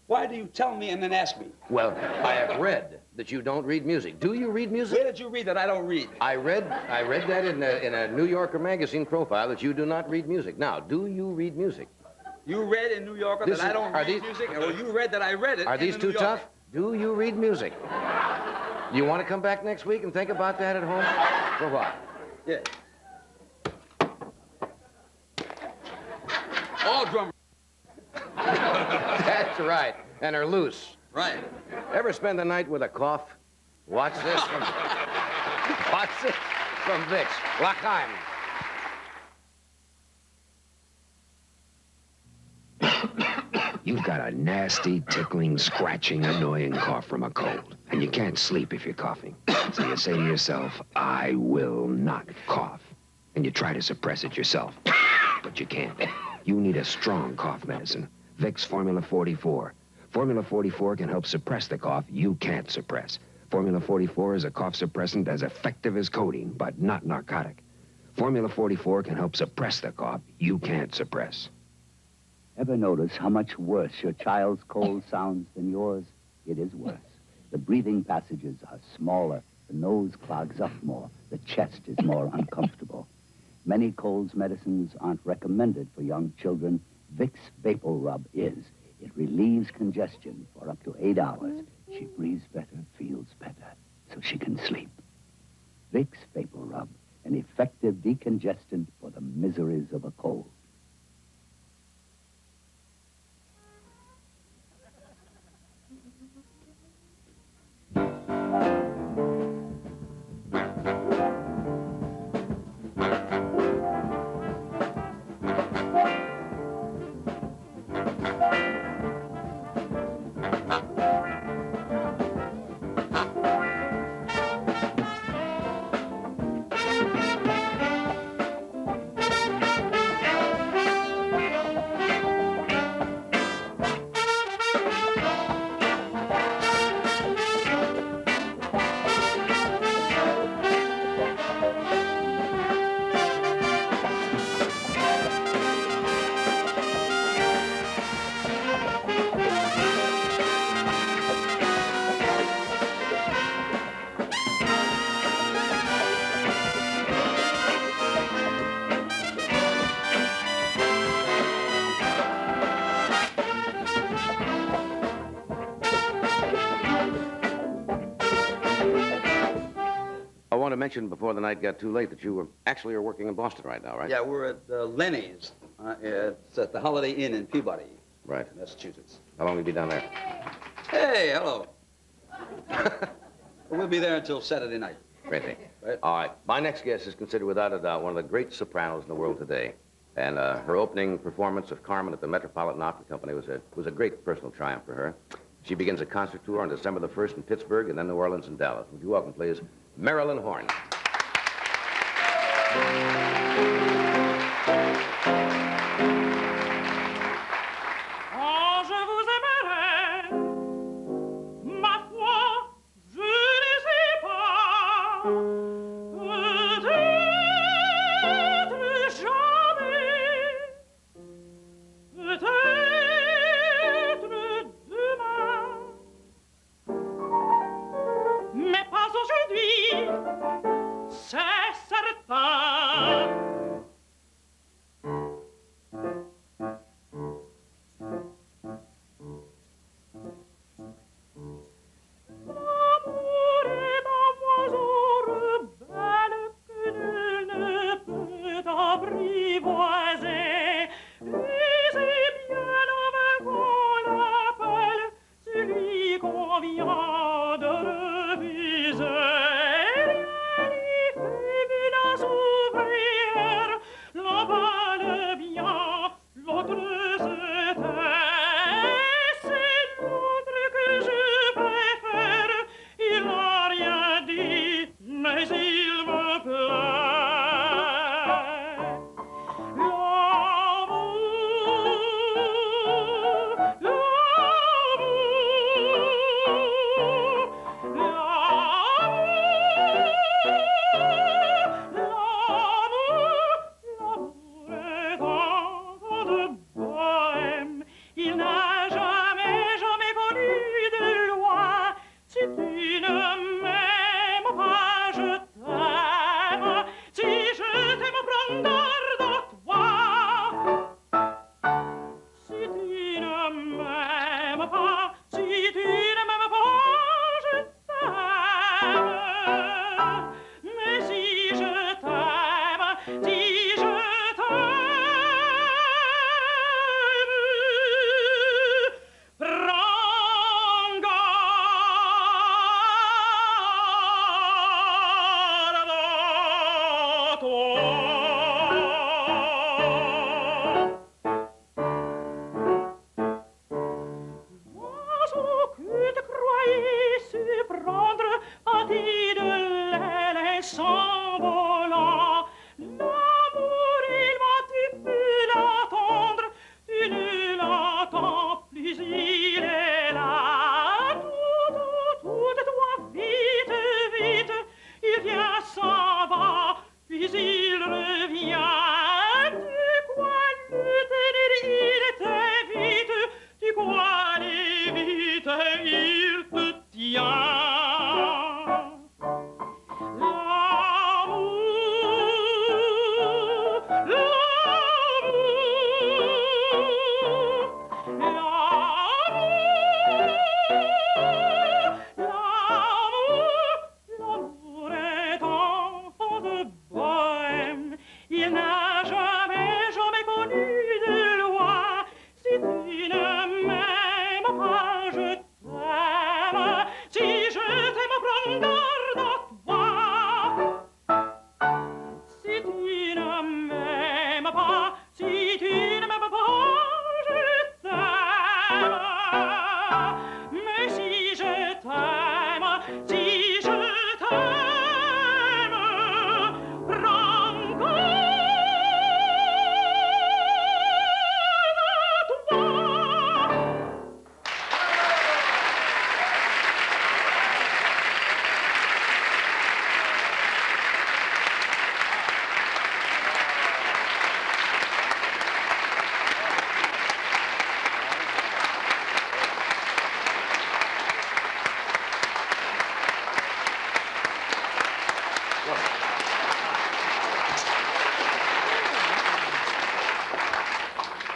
Why do you tell me and then ask me? Well, I have read that you don't read music. Do you read music? Where did you read that I don't read? I read that in a New Yorker magazine profile that you do not read music. Now, do you read music? You read in New Yorker that I don't read music, or you read that I read it. Are these too tough? Do you read music? You want to come back next week and think about that at home? For what? Yeah. all drummers. That's right. And are loose. Right. Ever spend the night with a cough? Watch this from... Watch this from Vicks. L'chaim. You've got a nasty, tickling, scratching, annoying cough from a cold. And you can't sleep if you're coughing. So you say to yourself, I will not cough. And you try to suppress it yourself. But you can't. You need a strong cough medicine. Vicks Formula 44. Formula 44 can help suppress the cough you can't suppress. Formula 44 is a cough suppressant as effective as codeine, but not narcotic. Formula 44 can help suppress the cough you can't suppress. Ever notice how much worse your child's cold sounds than yours? It is worse. The breathing passages are smaller, the nose clogs up more, the chest is more uncomfortable. Many colds medicines aren't recommended for young children. Vicks Vapor Rub is. It relieves congestion for up to 8 hours. She breathes better, feels better, so she can sleep. Vicks Vapor Rub, an effective decongestant for the miseries of a cold. I want to mention before the night got too late that you were actually working in Boston right now, right? Yeah, we're at Lenny's. It's at the Holiday Inn in Peabody. Right. Massachusetts. How long will you be down there? Hey, hello. We'll be there until Saturday night. Great thing. Right. All right. My next guest is considered without a doubt one of the great sopranos in the world today. And her opening performance of Carmen at the Metropolitan Opera Company was a great personal triumph for her. She begins a concert tour on December the 1st in Pittsburgh and then New Orleans and Dallas. Would you welcome, please, Marilyn Horne. Mais pas aujourd'hui, c'est certain.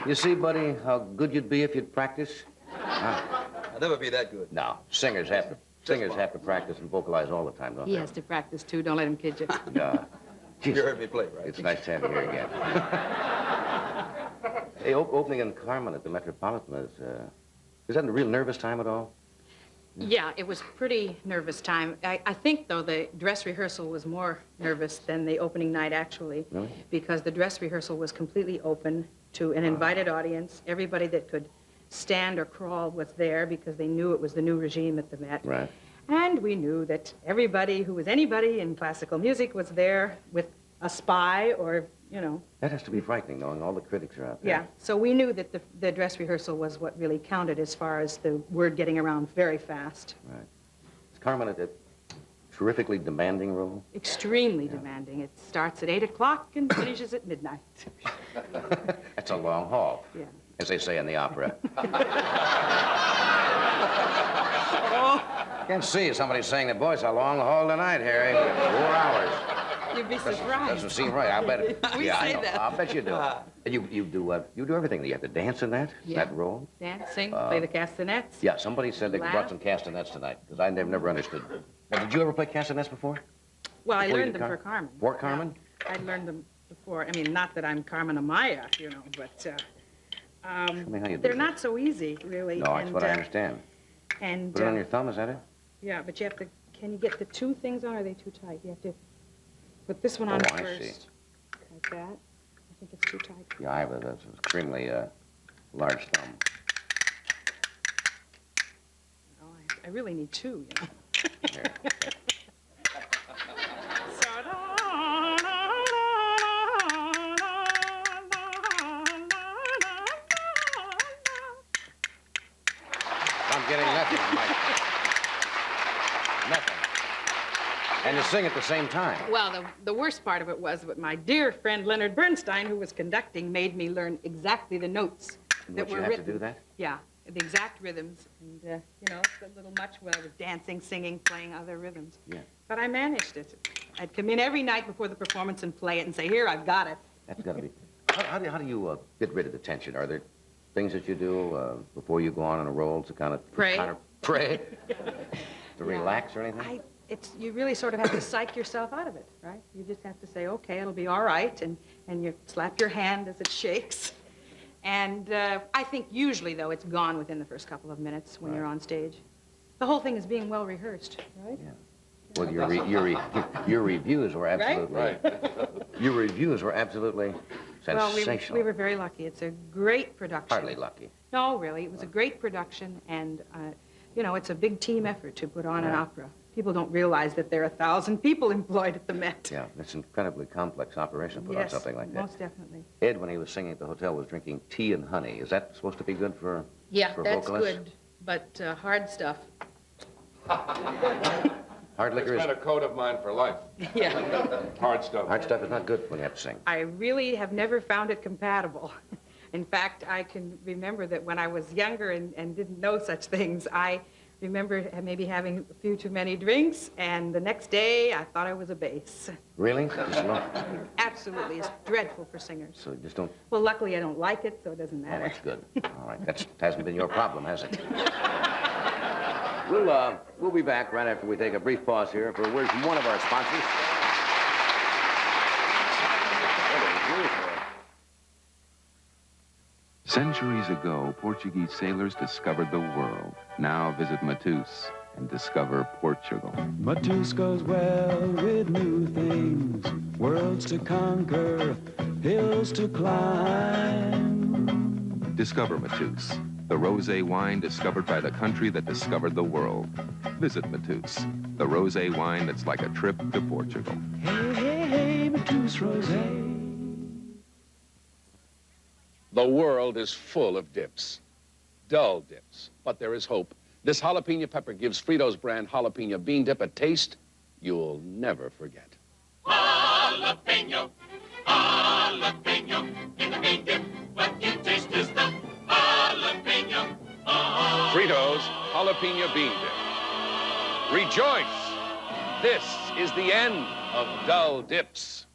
You see, buddy, how good you'd be if you'd practice? Huh? I'll never be that good. No, singers have to practice and vocalize all the time, don't He they? has to practice, too. Don't let him kid you. Yeah. You heard me play, right? It's nice to have you here again. Hey, opening in Carmen at the Metropolitan is that a real nervous time at all? Yeah, it was pretty nervous time. I think, though, the dress rehearsal was more nervous than the opening night, actually. Really? Because the dress rehearsal was completely open to an invited audience. Everybody that could stand or crawl was there because they knew it was the new regime at the Met. Right. And we knew that everybody who was anybody in classical music was there with a spy or, you know. That has to be frightening, knowing all the critics are out there. Yeah, so we knew that the dress rehearsal was what really counted as far as the word getting around very fast. Right. Is Carmen a terrifically demanding role? Extremely demanding. It starts at 8 o'clock and finishes at midnight. That's a long haul. Yeah. As they say in the opera. Can't see somebody saying the boy, it's a long haul tonight, Harry. 4 hours. You'd be surprised. Doesn't seem right. I bet. We Yeah, say I know. that. I'll bet you do. And you do everything. You have to dance in that Yeah. that role. Dance, sing, play the castanets. Yeah. Somebody said they Laugh. brought some castanets tonight because I never understood. Now, did you ever play castanets before? Well, I Before you learned did them for Carmen. For Carmen? I learned them before. I mean, not that I'm Carmen Amaya, you know, but me how you do they're that. not so easy, really. No, that's what I understand. And Put it on your thumb. Is that it? yeah, but you have to. Can you get the two things on? Or are they too tight? You have to put this one on Oh, I first. see. Like that. I think it's too tight. Yeah, I have that's an extremely large thumb. Oh, I really need two, you know. Here. I'm getting nothing, Mike. Nothing. And you sing at the same time. Well, the worst part of it was that my dear friend Leonard Bernstein, who was conducting, made me learn exactly the notes that Would you were have written. to do that? Yeah, the exact rhythms. And, you know, it's a little much when I was dancing, singing, playing other rhythms. Yeah. But I managed it. I'd come in every night before the performance and play it and say, here, I've got it. That's got to be. How do you get rid of the tension? Are there things that you do before you go on a roll to kind of Pray. Pray? To relax or anything? You really sort of have to psych yourself out of it, right? You just have to say, okay, it'll be all right, and you slap your hand as it shakes. And I think usually, though, it's gone within the first couple of minutes when you're on stage. The whole thing is being well rehearsed, right? Yeah. Well, your reviews were absolutely your reviews were absolutely sensational. Well, we were very lucky. It's a great production. Hardly lucky. No, really, it was a great production, and you know, it's a big team effort to put on an opera. People don't realize that there are 1,000 people employed at the Met. Yeah, it's an incredibly complex operation to put on something like that. Most definitely. Ed, when he was singing at the hotel, was drinking tea and honey. Is that supposed to be good for Yeah, for that's vocalists? good, but hard stuff. Hard liquor It's is been a code of mine for life. Yeah. Hard stuff. hard stuff is not good when you have to sing. I really have never found it compatible. In fact, I can remember that when I was younger and didn't know such things, I remember maybe having a few too many drinks, and the next day I thought I was a bass. Really? Just no. Absolutely, it's dreadful for singers. So just don't. Well, luckily I don't like it, so it doesn't Oh, matter. that's good. All right, that hasn't been your problem, has it? We'll be back right after we take a brief pause here for a word from one of our sponsors. Centuries ago, Portuguese sailors discovered the world. Now visit Matus and discover Portugal. Matus goes well with new things, worlds to conquer, hills to climb. Discover Matus, the rosé wine discovered by the country that discovered the world. Visit Matus, the rosé wine that's like a trip to Portugal. Hey, hey, hey, Matus Rosé. The world is full of dips, dull dips, but there is hope. This jalapeno pepper gives Fritos brand jalapeno bean dip a taste you'll never forget. Jalapeno, jalapeno, in the bean dip, what you taste is the jalapeno. Fritos jalapeno bean dip. Rejoice! This is the end of dull dips.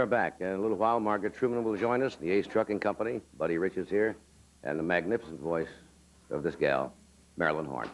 are back. In a little while, Margaret Truman will join us, the Ace Trucking Company. Buddy Rich is here, and the magnificent voice of this gal, Marilyn Horne.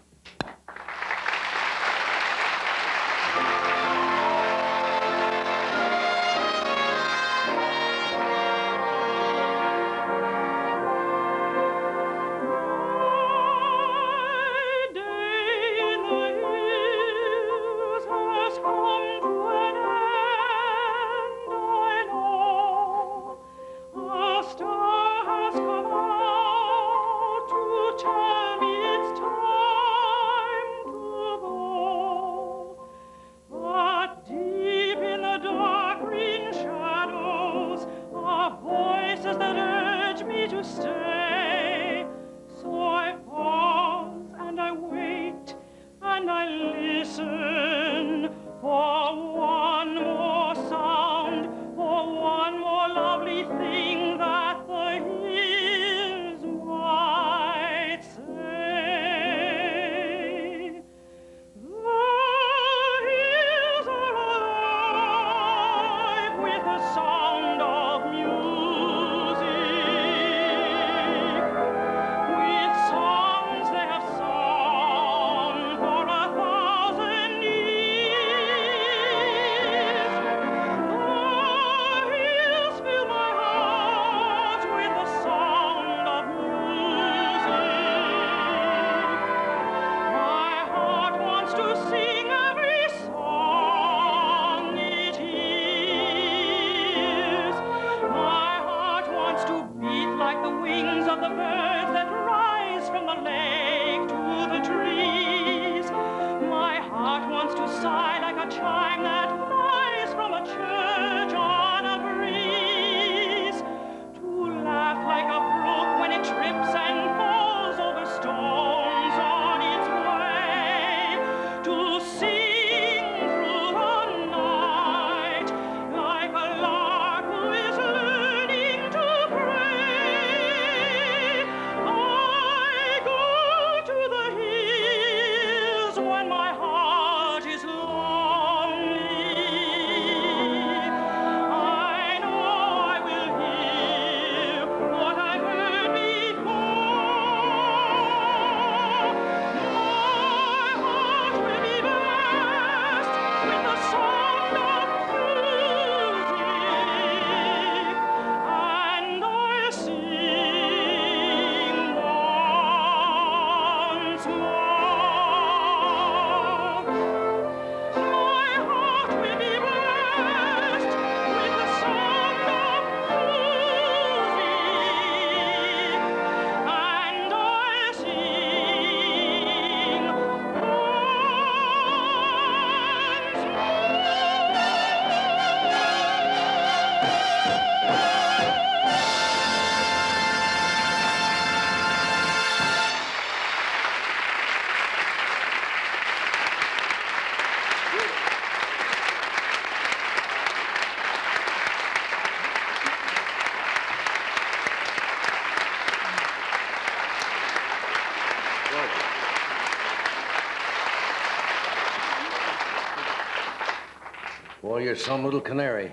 Well, you're some little canary.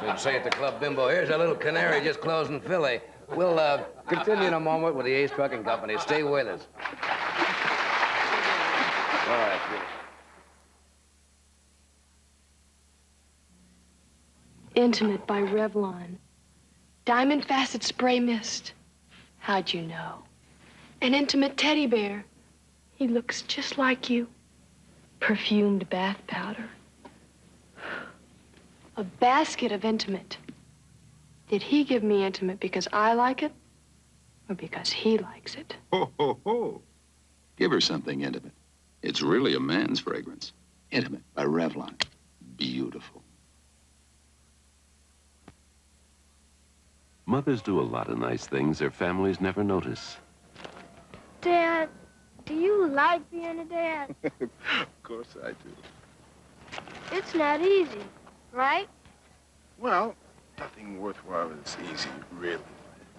Should say at the Club Bimbo, here's a little canary just closing Philly. We'll continue in a moment with the Ace Trucking Company. Stay with us. All right. Intimate by Revlon. Diamond Facet Spray Mist. How'd you know? An intimate teddy bear. He looks just like you. Perfumed bath powder. A basket of intimate. Did he give me intimate because I like it or because he likes it? Ho, ho, ho. Give her something intimate. It's really a man's fragrance. Intimate by Revlon. Beautiful. Mothers do a lot of nice things their families never notice. Dad, do you like being a dad? Of course I do. It's not easy, right? Well, nothing worthwhile is easy, really.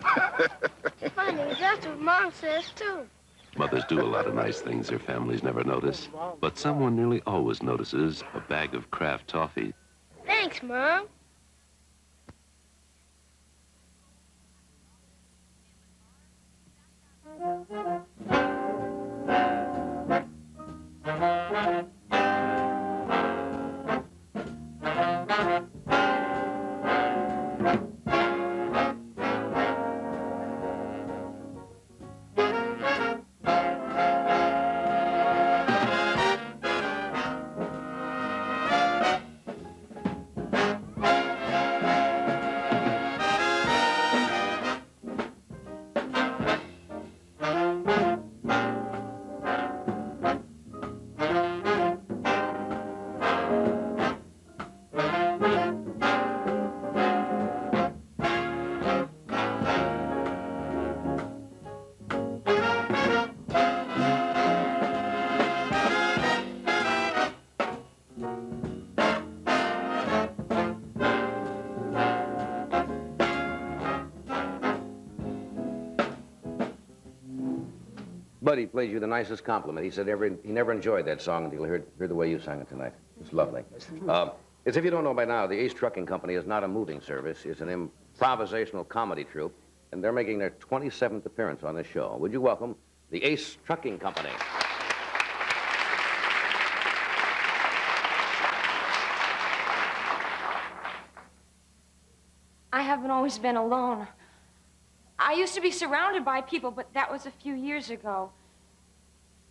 Honey, that's what Mom says, too. Mothers do a lot of nice things their families never notice, but someone nearly always notices a bag of Kraft toffee. Thanks, Mom. Buddy plays you the nicest compliment. He said he never enjoyed that song until he heard the way you sang it tonight. It's lovely. As if you don't know by now, the Ace Trucking Company is not a moving service. It's an improvisational comedy troupe, and they're making their 27th appearance on this show. Would you welcome the Ace Trucking Company? I haven't always been alone. I used to be surrounded by people, but that was a few years ago.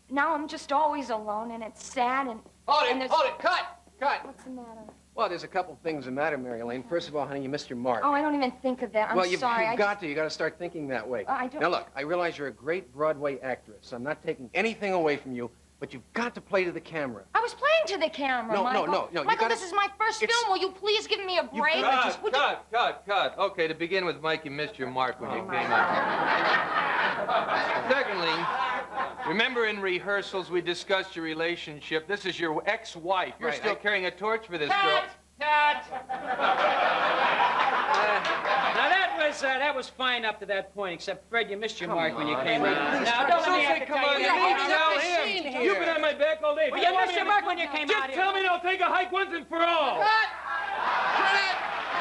Now I'm just always alone, and it's sad, and... Hold it, cut! What's the matter? Well, there's a couple things the matter, Mary Elaine. First of all, honey, you missed your mark. Oh, I don't even think of that. I'm well, sorry. You've got to. You got to start thinking that way. I don't... Now, look, I realize you're a great Broadway actress. I'm not taking anything away from you, but you've got to play to the camera. I was playing to the camera, No, Michael. no. Michael, this is my first film. Will you please give me a break? Cut. Okay, to begin with, Mike, you missed your mark when you came out. Secondly, remember in rehearsals we discussed your relationship. This is your ex-wife. You're still carrying a torch for this girl. Cut! Now that was fine up to that point, except Fred, you missed your mark when you came out. Now don't let me have to tell you. Tell him. You've been on my back all day. Well, you missed your mark when you came out. Just tell me and I'll take a hike once and for all. Cut!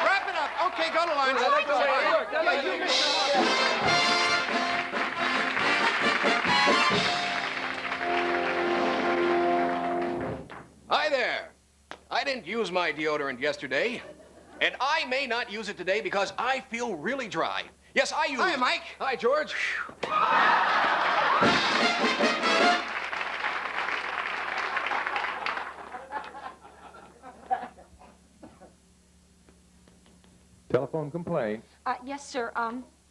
Wrap it up. Okay, go to line. You missed your mark. Hi there. I didn't use my deodorant yesterday, and I may not use it today because I feel really dry. Yes, I use... Hi, Mike. Hi, George. Telephone complaint. Yes, sir.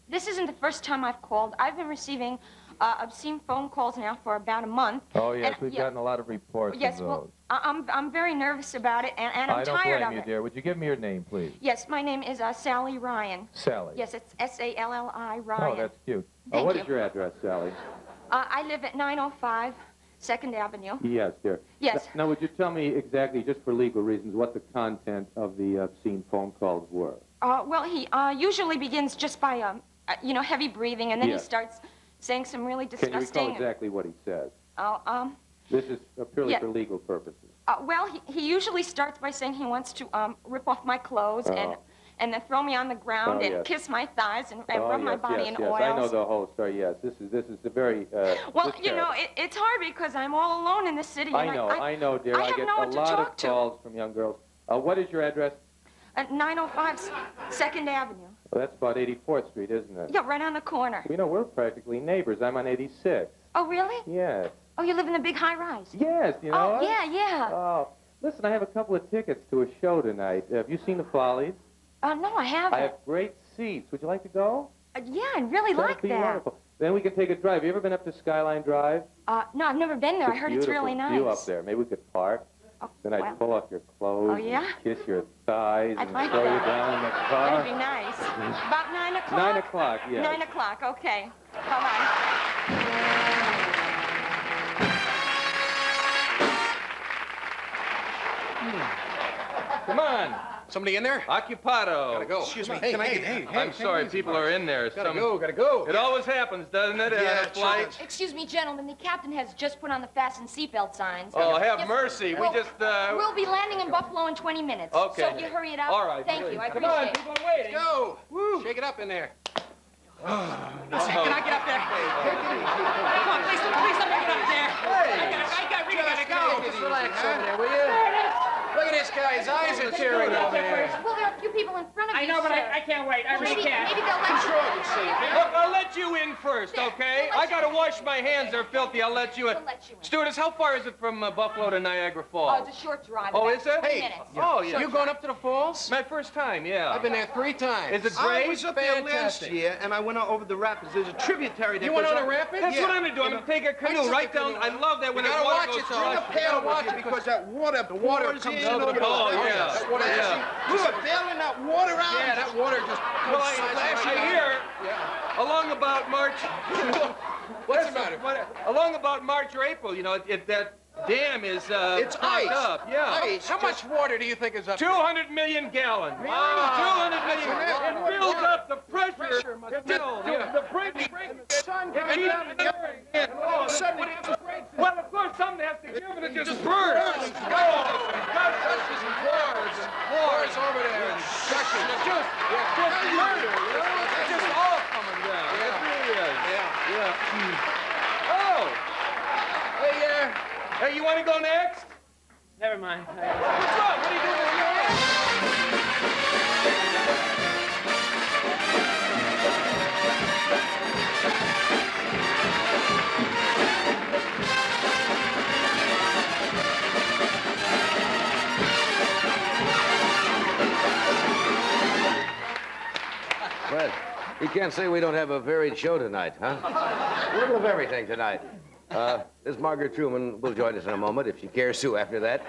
This isn't the first time I've called. I've been receiving obscene phone calls now for about a month. Oh, yes, and, we've gotten a lot of reports yes, of those. well, I'm very nervous about it, and I'm tired of it. I don't blame you, dear. Would you give me your name, please? Yes, my name is Sally Ryan. Sally? Yes, it's S-A-L-L-I, Ryan. Oh, that's cute. Thank what you. is your address, Sally? I live at 905 2nd Avenue. Yes, dear. Yes. Now, would you tell me exactly, just for legal reasons, what the content of the obscene phone calls were? Well, he usually begins just by, heavy breathing, and then he starts saying some really disgusting... Can you recall exactly what he says? This is purely for legal purposes. Well, he usually starts by saying he wants to rip off my clothes and then throw me on the ground and kiss my thighs and rub my body in oils. I know the whole story. Yes, this is the very. Well, it's hard because I'm all alone in the city. I know, dear. I get no a one to lot talk of to. calls from young girls. What is your address? 905 2nd Avenue. Well, that's about 84th Street, isn't it? Yeah, right on the corner. You know, we're practically neighbors. I'm on 86. Oh, really? Yes. Oh, you live in a big high-rise? Yes, you know. Oh, yeah. Oh, listen, I have a couple of tickets to a show tonight. Have you seen the Follies? No, I haven't. I have great seats. Would you like to go? Yeah, I'd really like That'd be that. wonderful. Then we can take a drive. Have you ever been up to Skyline Drive? No, I've never been there. I heard it's really nice. View up there. Maybe we could park. Then I'd pull off your clothes. Oh, yeah? And kiss your thighs I'd and like throw that. you down in the car. That'd be nice. About 9 o'clock? 9 o'clock, yes. 9 o'clock, okay. Bye-bye. Come on. Somebody in there? Occupado. Gotta go. Excuse me. Hey, Can I get... Hey, I'm sorry, people are in there. Gotta go. It always happens, doesn't it, Yeah, on a flight? Excuse me, gentlemen. The captain has just put on the fasten seatbelt signs. Oh, have Yes, mercy. Well, We just, We'll be landing in Buffalo in 20 minutes. Okay. So if you hurry it up. All right. Thank you. I Come appreciate on, it. people are waiting. Go. Woo. Shake it up in there. Can I get up there? Come on, please let me get up there. We gotta go. Just relax over there, will you? Look at this guy. His eyes are tearing over there. Well, there are a few people in front of you, I know, but sir. I can't wait. I really Maybe can't. they'll let you. Look, I'll let you in first, okay? I gotta wash my hands. They're filthy. I'll let you in. Stewardess, how far is it from Buffalo to Niagara Oh, Falls? it's a short drive. Oh, about is it? 20 minutes. Oh, yeah. You going up to the falls? My first time, yeah. I've been there 3 times. Is it I great? was up there last year, and I went over the rapids. There's a tributary that You went goes on a up- rapid? That's Yeah. what I'm gonna do. I'm gonna take a canoe took right a down. canoe. I love that when You the gotta water watch goes it, through. though. Bring a pail with you because that water pours comes in over the over boat. the Oh, yeah. That water, Yeah. We were bailing that water out. Yeah, that water just Well, comes I hear along about March. What's the matter? Along about March or April, you know, that dam is It's clogged ice. up. Yeah. Ice. How much water do you think is up 200 million gallons. 200 million. It builds up the pressure. Must build. Yeah. The pressure. Sun It comes keeps down it going. And all of a sudden it just breaks. Well, of course, something has to give it. It just bursts. Gushes and pours over there and gushes. Just murder, you know? It's just all coming down. It really is. Yeah. Oh. Hey, you want to go next? Never mind. What's wrong? What are you doing with your hand? Fred, you can't say we don't have a varied show tonight, huh? A little of everything tonight. This Margaret Truman will join us in a moment, if she cares to after that.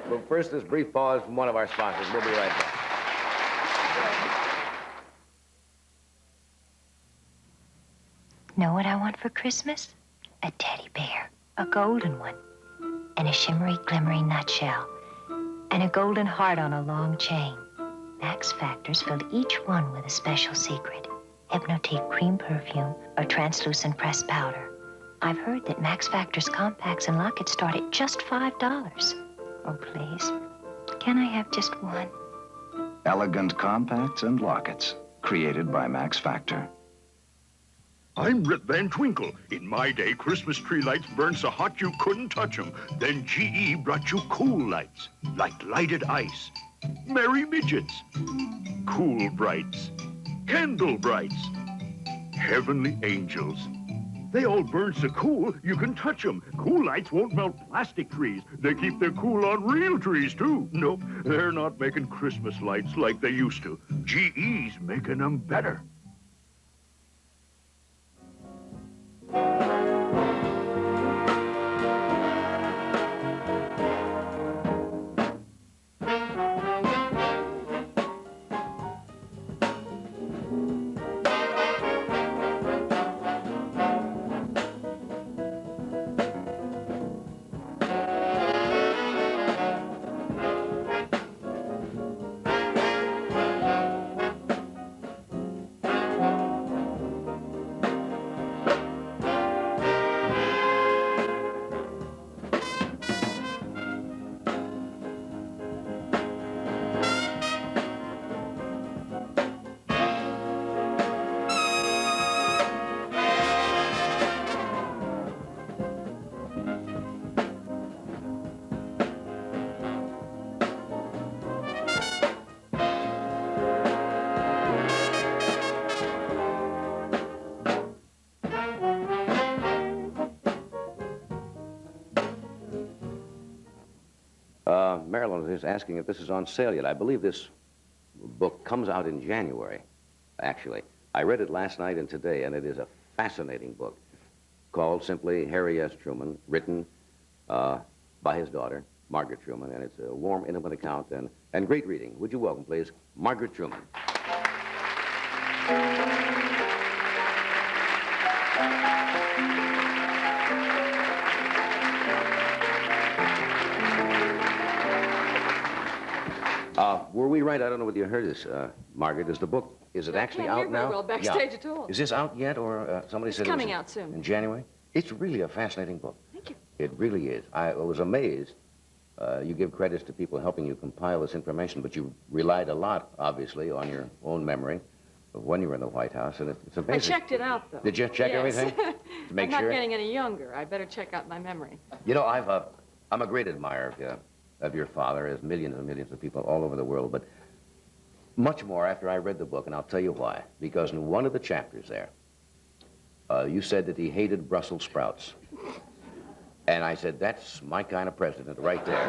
But first, this brief pause from one of our sponsors. We'll be right back. Know what I want for Christmas? A teddy bear, a golden one, and a shimmery, glimmery nutshell, and a golden heart on a long chain. Max Factors filled each one with a special secret. Hypnotique cream perfume or translucent pressed powder. I've heard that Max Factors compacts and lockets start at just $5. Oh, please. Can I have just one? Elegant compacts and lockets, created by Max Factor. I'm Rip Van Twinkle. In my day, Christmas tree lights burned so hot you couldn't touch them. Then GE brought you cool lights, like lighted ice. Merry midgets, cool brights, candle brights, heavenly angels. They all burn so cool, you can touch them. Cool lights won't melt plastic trees. They keep their cool on real trees, too. Nope, they're not making Christmas lights like they used to. GE's making them better. Marilyn was just asking if this is on sale yet. I believe this book comes out in January, actually. I read it last night and today, and it is a fascinating book called simply Harry S. Truman, written by his daughter, Margaret Truman, and it's a warm, intimate account and great reading. Would you welcome, please, Margaret Truman. We're you're right. I don't know whether you heard this, Margaret. Is it actually out now? Well, backstage at all. Is this out yet, or somebody said coming it was out soon. in January? It's really a fascinating book. Thank you. It really is. I was amazed. You give credits to people helping you compile this information, but you relied a lot, obviously, on your own memory of when you were in the White House, and it's amazing. I checked it out, though. Did you check Yes. everything? To make I'm sure? not getting any younger. I better check out my memory. You know, I'm a great admirer of your father, as millions and millions of people all over the world, but much more after I read the book, and I'll tell you why. Because in one of the chapters there, you said that he hated Brussels sprouts. And I said, that's my kind of president right there.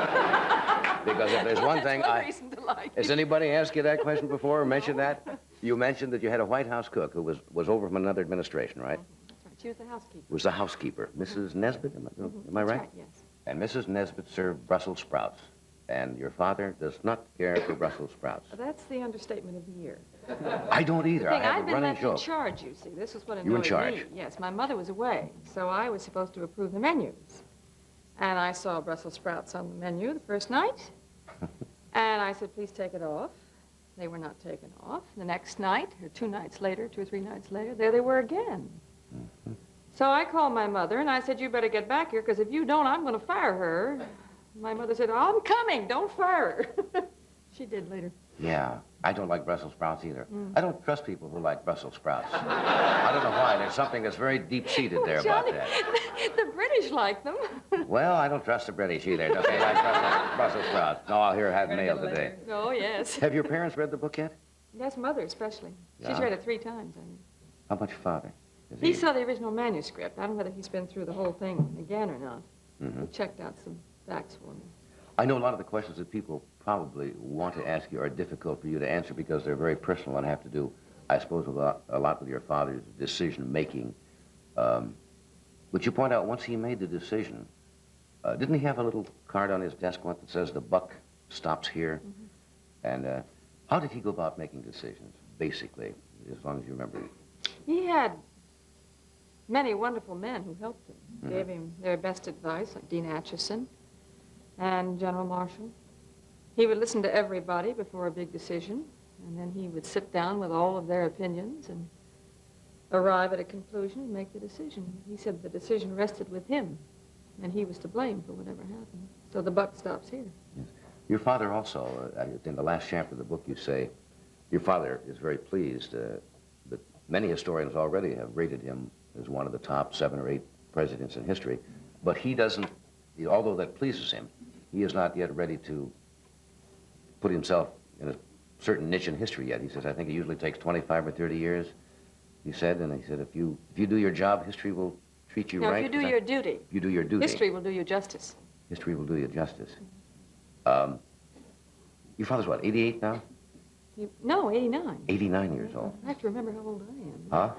Because if there's one thing reason to like Has anybody asked you that question before or mentioned that? You mentioned that you had a White House cook who was over from another administration, right? She was the housekeeper. Was the housekeeper, Mrs. Nesbitt, am I That's right? right, yes. And Mrs. Nesbitt served Brussels sprouts. And your father does not care for Brussels sprouts. That's the understatement of the year. I don't either. I have I'd a been running left joke. in charge, you see. This is what annoyed You were in charge? me. Yes, my mother was away, so I was supposed to approve the menus. And I saw Brussels sprouts on the menu the first night. And I said, please take it off. They were not taken off. The next night, or 2 nights later, 2 or 3 nights later, there they were again. So I called my mother, and I said, you better get back here, because if you don't, I'm going to fire her. My mother said, I'm coming. Don't fire her. She did later. Yeah, I don't like Brussels sprouts either. I don't trust people who like Brussels sprouts. I don't know why. There's something that's very deep-seated there Johnny, about that. the British like them. Well, I don't trust the British either. Don't they like Brussels sprouts? No, I'll hear have mail today. Oh, yes. Have your parents read the book yet? Yes, mother especially. She's Yeah. read it 3 times, I mean. How about your father? Is He saw the original manuscript. I don't know whether he's been through the whole thing again or not. Mhm. He checked out some facts for me. I know a lot of the questions that people probably want to ask you are difficult for you to answer because they're very personal and have to do, I suppose, a lot with your father's decision-making. But you point out once he made the decision, didn't he have a little card on his desk once that says the buck stops here? And how did he go about making decisions, basically, as long as you remember? He had many wonderful men who helped him, gave him their best advice, like Dean Acheson and General Marshall. He would listen to everybody before a big decision, and then he would sit down with all of their opinions and arrive at a conclusion and make the decision. He said the decision rested with him, and he was to blame for whatever happened. So the buck stops here. Yes. Your father also, in the last chapter of the book, you say, your father is very pleased that many historians already have rated him as one of the top 7 or 8 presidents in history, but he doesn't, although that pleases him, he is not yet ready to put himself in a certain niche in history yet. He says, I think it usually takes 25 or 30 years, he said, and he said, if you do your job, history will treat you Now, right. if you do your duty, If you do your duty. history will do you justice. History will do you justice. Your father's what, 88 now? No, 89. 89 years old. I have to remember how old I am. Huh?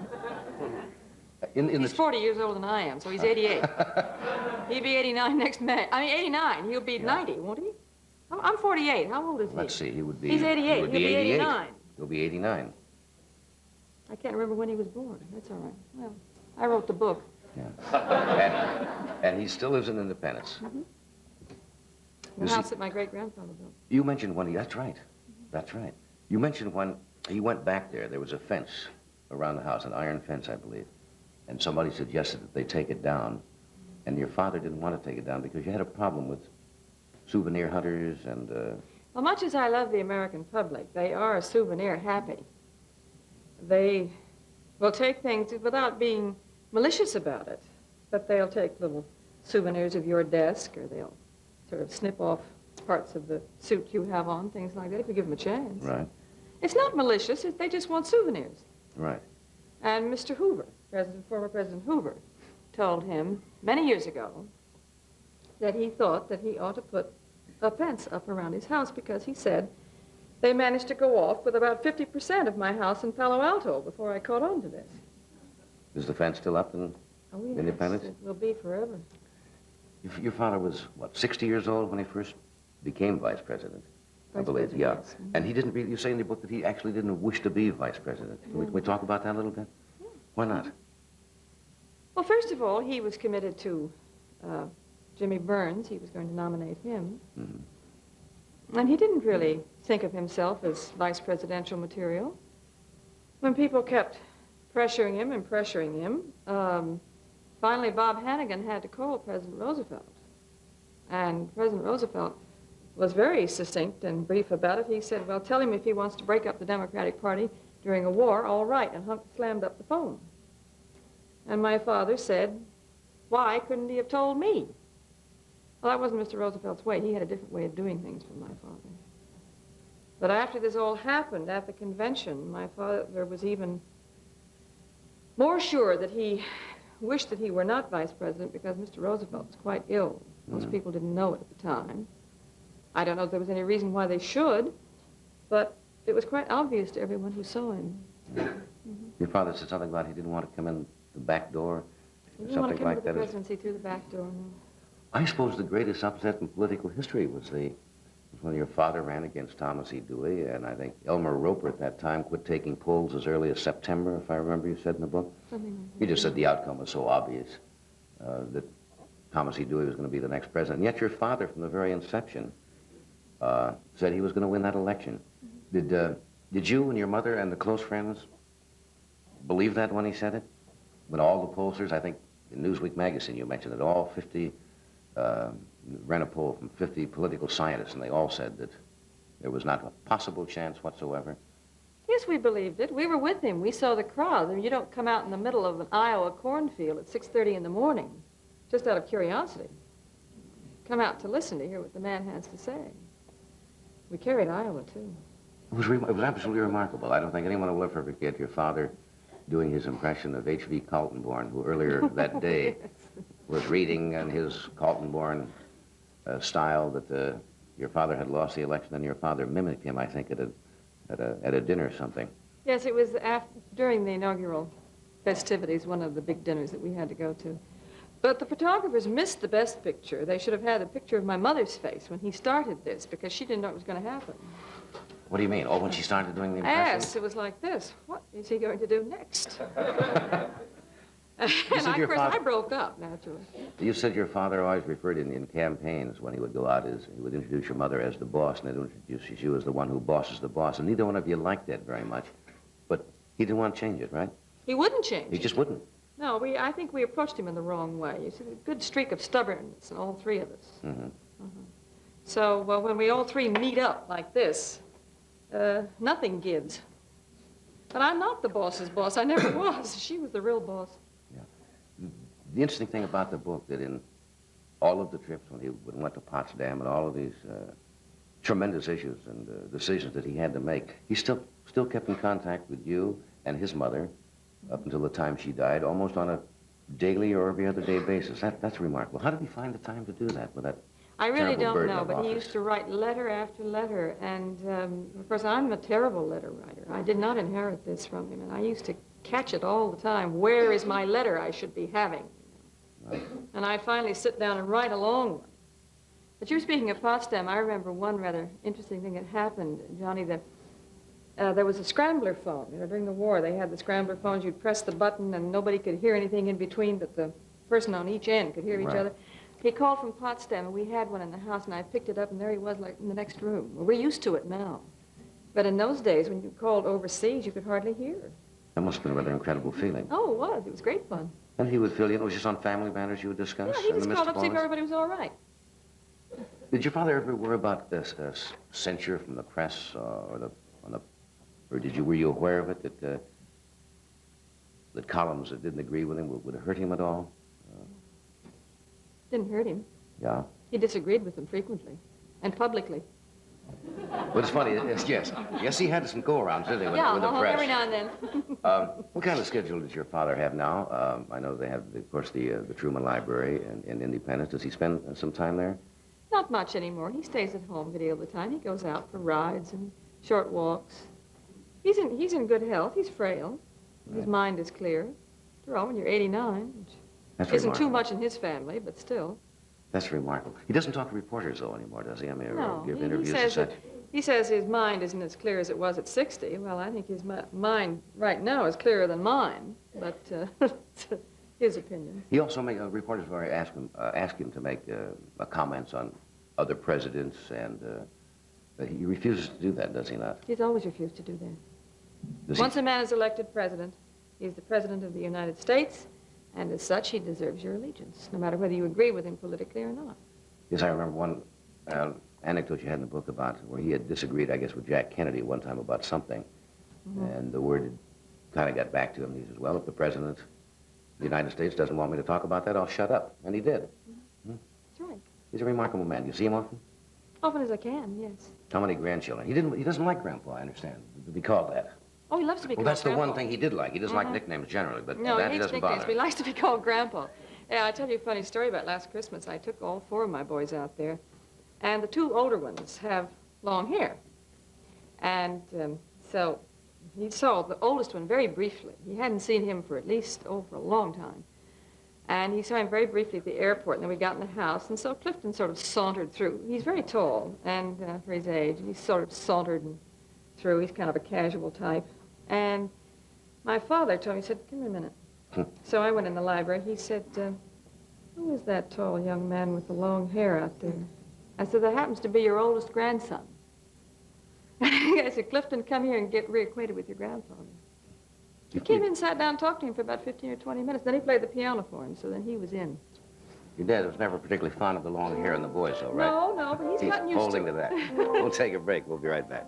He's 40 years older than I am, so he's 88. He'll be 89 next May. I mean, 89. He'll be 90, won't he? I'm 48. How old is he? Let's see, he would be... He's 88. He would He'll be 89. He'll be 89. I can't remember when he was born. That's all right. Well, I wrote the book. And he still lives in Independence. The Is he- house that my great-grandfather built. You mentioned when he... That's right. That's right. You mentioned when he went back there was a fence around the house, an iron fence, I believe. And somebody suggested that they take it down. And your father didn't want to take it down because you had a problem with souvenir hunters and... Well, much as I love the American public, they are souvenir happy. They will take things without being malicious about it, but they'll take little souvenirs of your desk, or they'll sort of snip off parts of the suit you have on, things like that, if you give them a chance. Right, It's not malicious. They just want souvenirs. right. And Mr. Hoover, former President Hoover, told him many years ago that he thought that he ought to put a fence up around his house because he said they managed to go off with about 50% of my house in Palo Alto before I caught on to this. Is the fence still up in Oh, yes, Independence? it will be forever. Your father was, what, 60 years old when he first became vice president? I believe, president, yeah. yes. Mhm. And he didn't really, you say in the book that he actually didn't wish to be vice president. Can we talk about that a little bit? Why not? Well, first of all, he was committed to Jimmy Burns. He was going to nominate him. And he didn't really think of himself as vice presidential material. When people kept pressuring him, finally Bob Hannigan had to call President Roosevelt. And President Roosevelt was very succinct and brief about it. He said, well, tell him if he wants to break up the Democratic Party during a war, all right, and slammed up the phone. And my father said, why couldn't he have told me? Well, that wasn't Mr. Roosevelt's way. He had a different way of doing things from my father. But after this all happened at the convention, my father was even more sure that he wished that he were not vice president because Mr. Roosevelt was quite ill. Most people didn't know it at the time. I don't know if there was any reason why they should, but it was quite obvious to everyone who saw him. Your father said something about he didn't want to come in the back door, He didn't something want to come like to the that. presidency through the back door, no. I suppose the greatest upset in political history was when your father ran against Thomas E. Dewey, and I think Elmer Roper at that time quit taking polls as early as September, if I remember you said in the book. Something like that. You just said the outcome was so obvious that Thomas E. Dewey was going to be the next president. And yet your father, from the very inception, said he was going to win that election. Did you and your mother and the close friends believe that when he said it? When all the pollsters, I think in Newsweek magazine you mentioned it, all 50, ran a poll from 50 political scientists, and they all said that there was not a possible chance whatsoever. Yes, we believed it. We were with him. We saw the crowd. I mean, you don't come out in the middle of an Iowa cornfield at 6:30 in the morning, just out of curiosity. Come out to listen to hear what the man has to say. We carried Iowa, too. It was absolutely remarkable. I don't think anyone will ever forget your father doing his impression of H.V. Kaltenborn, who earlier that day was reading in his Kaltenborn style that your father had lost the election, and your father mimicked him, I think, at a dinner or something. Yes, it was during the inaugural festivities, one of the big dinners that we had to go to. But the photographers missed the best picture. They should have had a picture of my mother's face when he started this, because she didn't know it was going to happen. What do you mean? Oh, when she started doing the impression? Yes, it was like this. What is he going to do next? And of course, I broke up, naturally. You said your father always referred in campaigns when he would go out as, he would introduce your mother as the boss, and then introduce you as the one who bosses the boss. And neither one of you liked that very much. But he didn't want to change it, right? He wouldn't change He just wouldn't. No, I think we approached him in the wrong way. You see, a good streak of stubbornness in all three of us. Mm-hmm. So, well, when we all three meet up like this, nothing gives. But I'm not the boss's boss. I never was. She was the real boss. The interesting thing about the book, that in all of the trips when he went to Potsdam and all of these tremendous issues and decisions that he had to make, he still kept in contact with you and his mother up until the time she died, almost on a daily or every other day basis. That's remarkable. How did he find the time to do that with that I really terrible don't burden know, of but he office? used to write letter after letter, and of course I'm a terrible letter writer. I did not inherit this from him, and I used to catch it all the time. Where is my letter I should be having? And I'd finally sit down and write a long one. But you were speaking of Potsdam. I remember one rather interesting thing that happened, Johnny, that there was a scrambler phone. You know, during the war, they had the scrambler phones. You'd press the button, and nobody could hear anything in between, but the person on each end could hear each other. He called from Potsdam, and we had one in the house, and I picked it up, and there he was, like, in the next room. Well, we're used to it now. But in those days, when you called overseas, you could hardly hear. That must have been a rather incredible feeling. Oh, it was. It was great fun. And he would feel, it was just on family matters you would discuss? Yeah, he in the just midst called of up to see all if this? everybody was all right. Did your father ever worry about this censure from the press or were you aware of it, that columns that didn't agree with him would it hurt him at all? Didn't hurt him. Yeah. He disagreed with them frequently and publicly. But it's funny, yes, he had some go-arounds, didn't he, with the press? Every now and then. What kind of schedule does your father have now? I know they have, of course, the Truman Library in Independence. Does he spend some time there? Not much anymore. He stays at home a good deal of the time. He goes out for rides and short walks. He's in good health. He's frail. His mind is clear. After all, when you're 89, which isn't too much in his family, but still. That's remarkable. He doesn't talk to reporters, though, anymore, does he? I mean, No, give he interviews says and that, such. he says his mind isn't as clear as it was at 60. Well, I think his mind right now is clearer than mine, but it's his opinion. He also reporters ask him to make comments on other presidents and But he refuses to do that, does he not? He's always refused to do that. Does Once a man is elected president, he's the president of the United States, and as such, he deserves your allegiance, no matter whether you agree with him politically or not. Yes, I remember one anecdote you had in the book about where he had disagreed, I guess, with Jack Kennedy one time about something. And the word kind of got back to him. He says, well, if the president of the United States doesn't want me to talk about that, I'll shut up. And he did. That's right. He's a remarkable man. Do you see him often? Often as I can, yes. How many grandchildren? He doesn't like Grandpa, I understand, to be called that. Oh, he loves to be Well, called that's the Grandpa. one thing he did like. He doesn't like nicknames generally, but No, that he he hates doesn't nicknames, bother. but he likes to be called Grandpa. Yeah, I'll tell you a funny story about last Christmas. I took all 4 of my boys out there, and the 2 older ones have long hair. And so he saw the oldest one very briefly. He hadn't seen him for at least, for a long time. And he saw him very briefly at the airport, and then we got in the house, and so Clifton sort of sauntered through. He's very tall, and for his age, he sort of sauntered through. He's kind of a casual type. And my father told me, he said, come here a minute. So I went in the library. He said, who is that tall young man with the long hair out there? I said, that happens to be your oldest grandson. I said, Clifton, come here and get reacquainted with your grandfather. He came in and sat down and talked to him for about 15 or 20 minutes. Then he played the piano for him, so then he was in. Your dad was never particularly fond of the long hair in the boys, though, right? No, but he's gotten used holding to to it. that. We'll take a break. We'll be right back.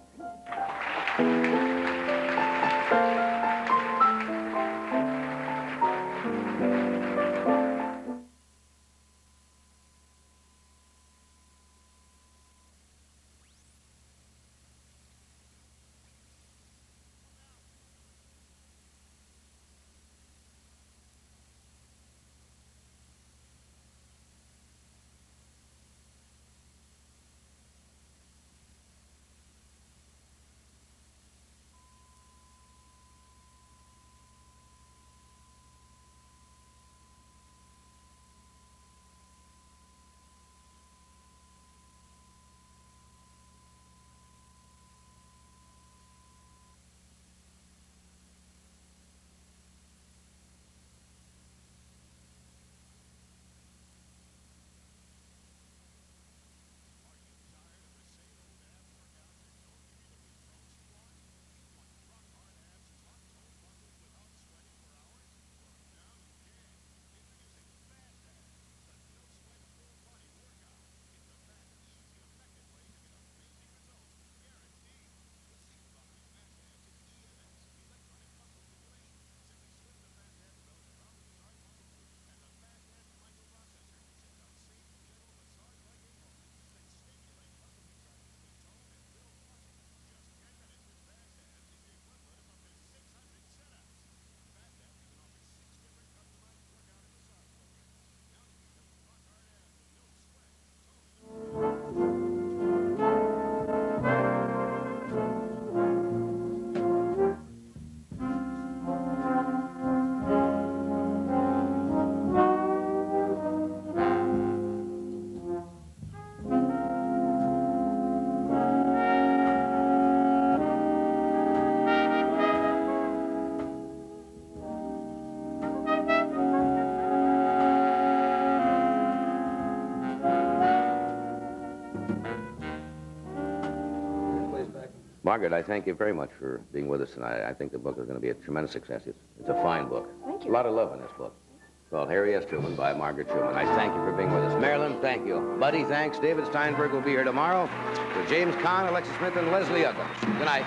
Margaret, I thank you very much for being with us tonight. I think the book is going to be a tremendous success. It's a fine book. Thank you. A lot of love in this book. It's called Harry S. Truman by Margaret Truman. I thank you for being with us. Marilyn, thank you. Buddy, thanks. David Steinberg will be here tomorrow with James Caan, Alexis Smith, and Leslie Uggams. Good night.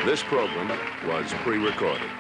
This program was pre-recorded.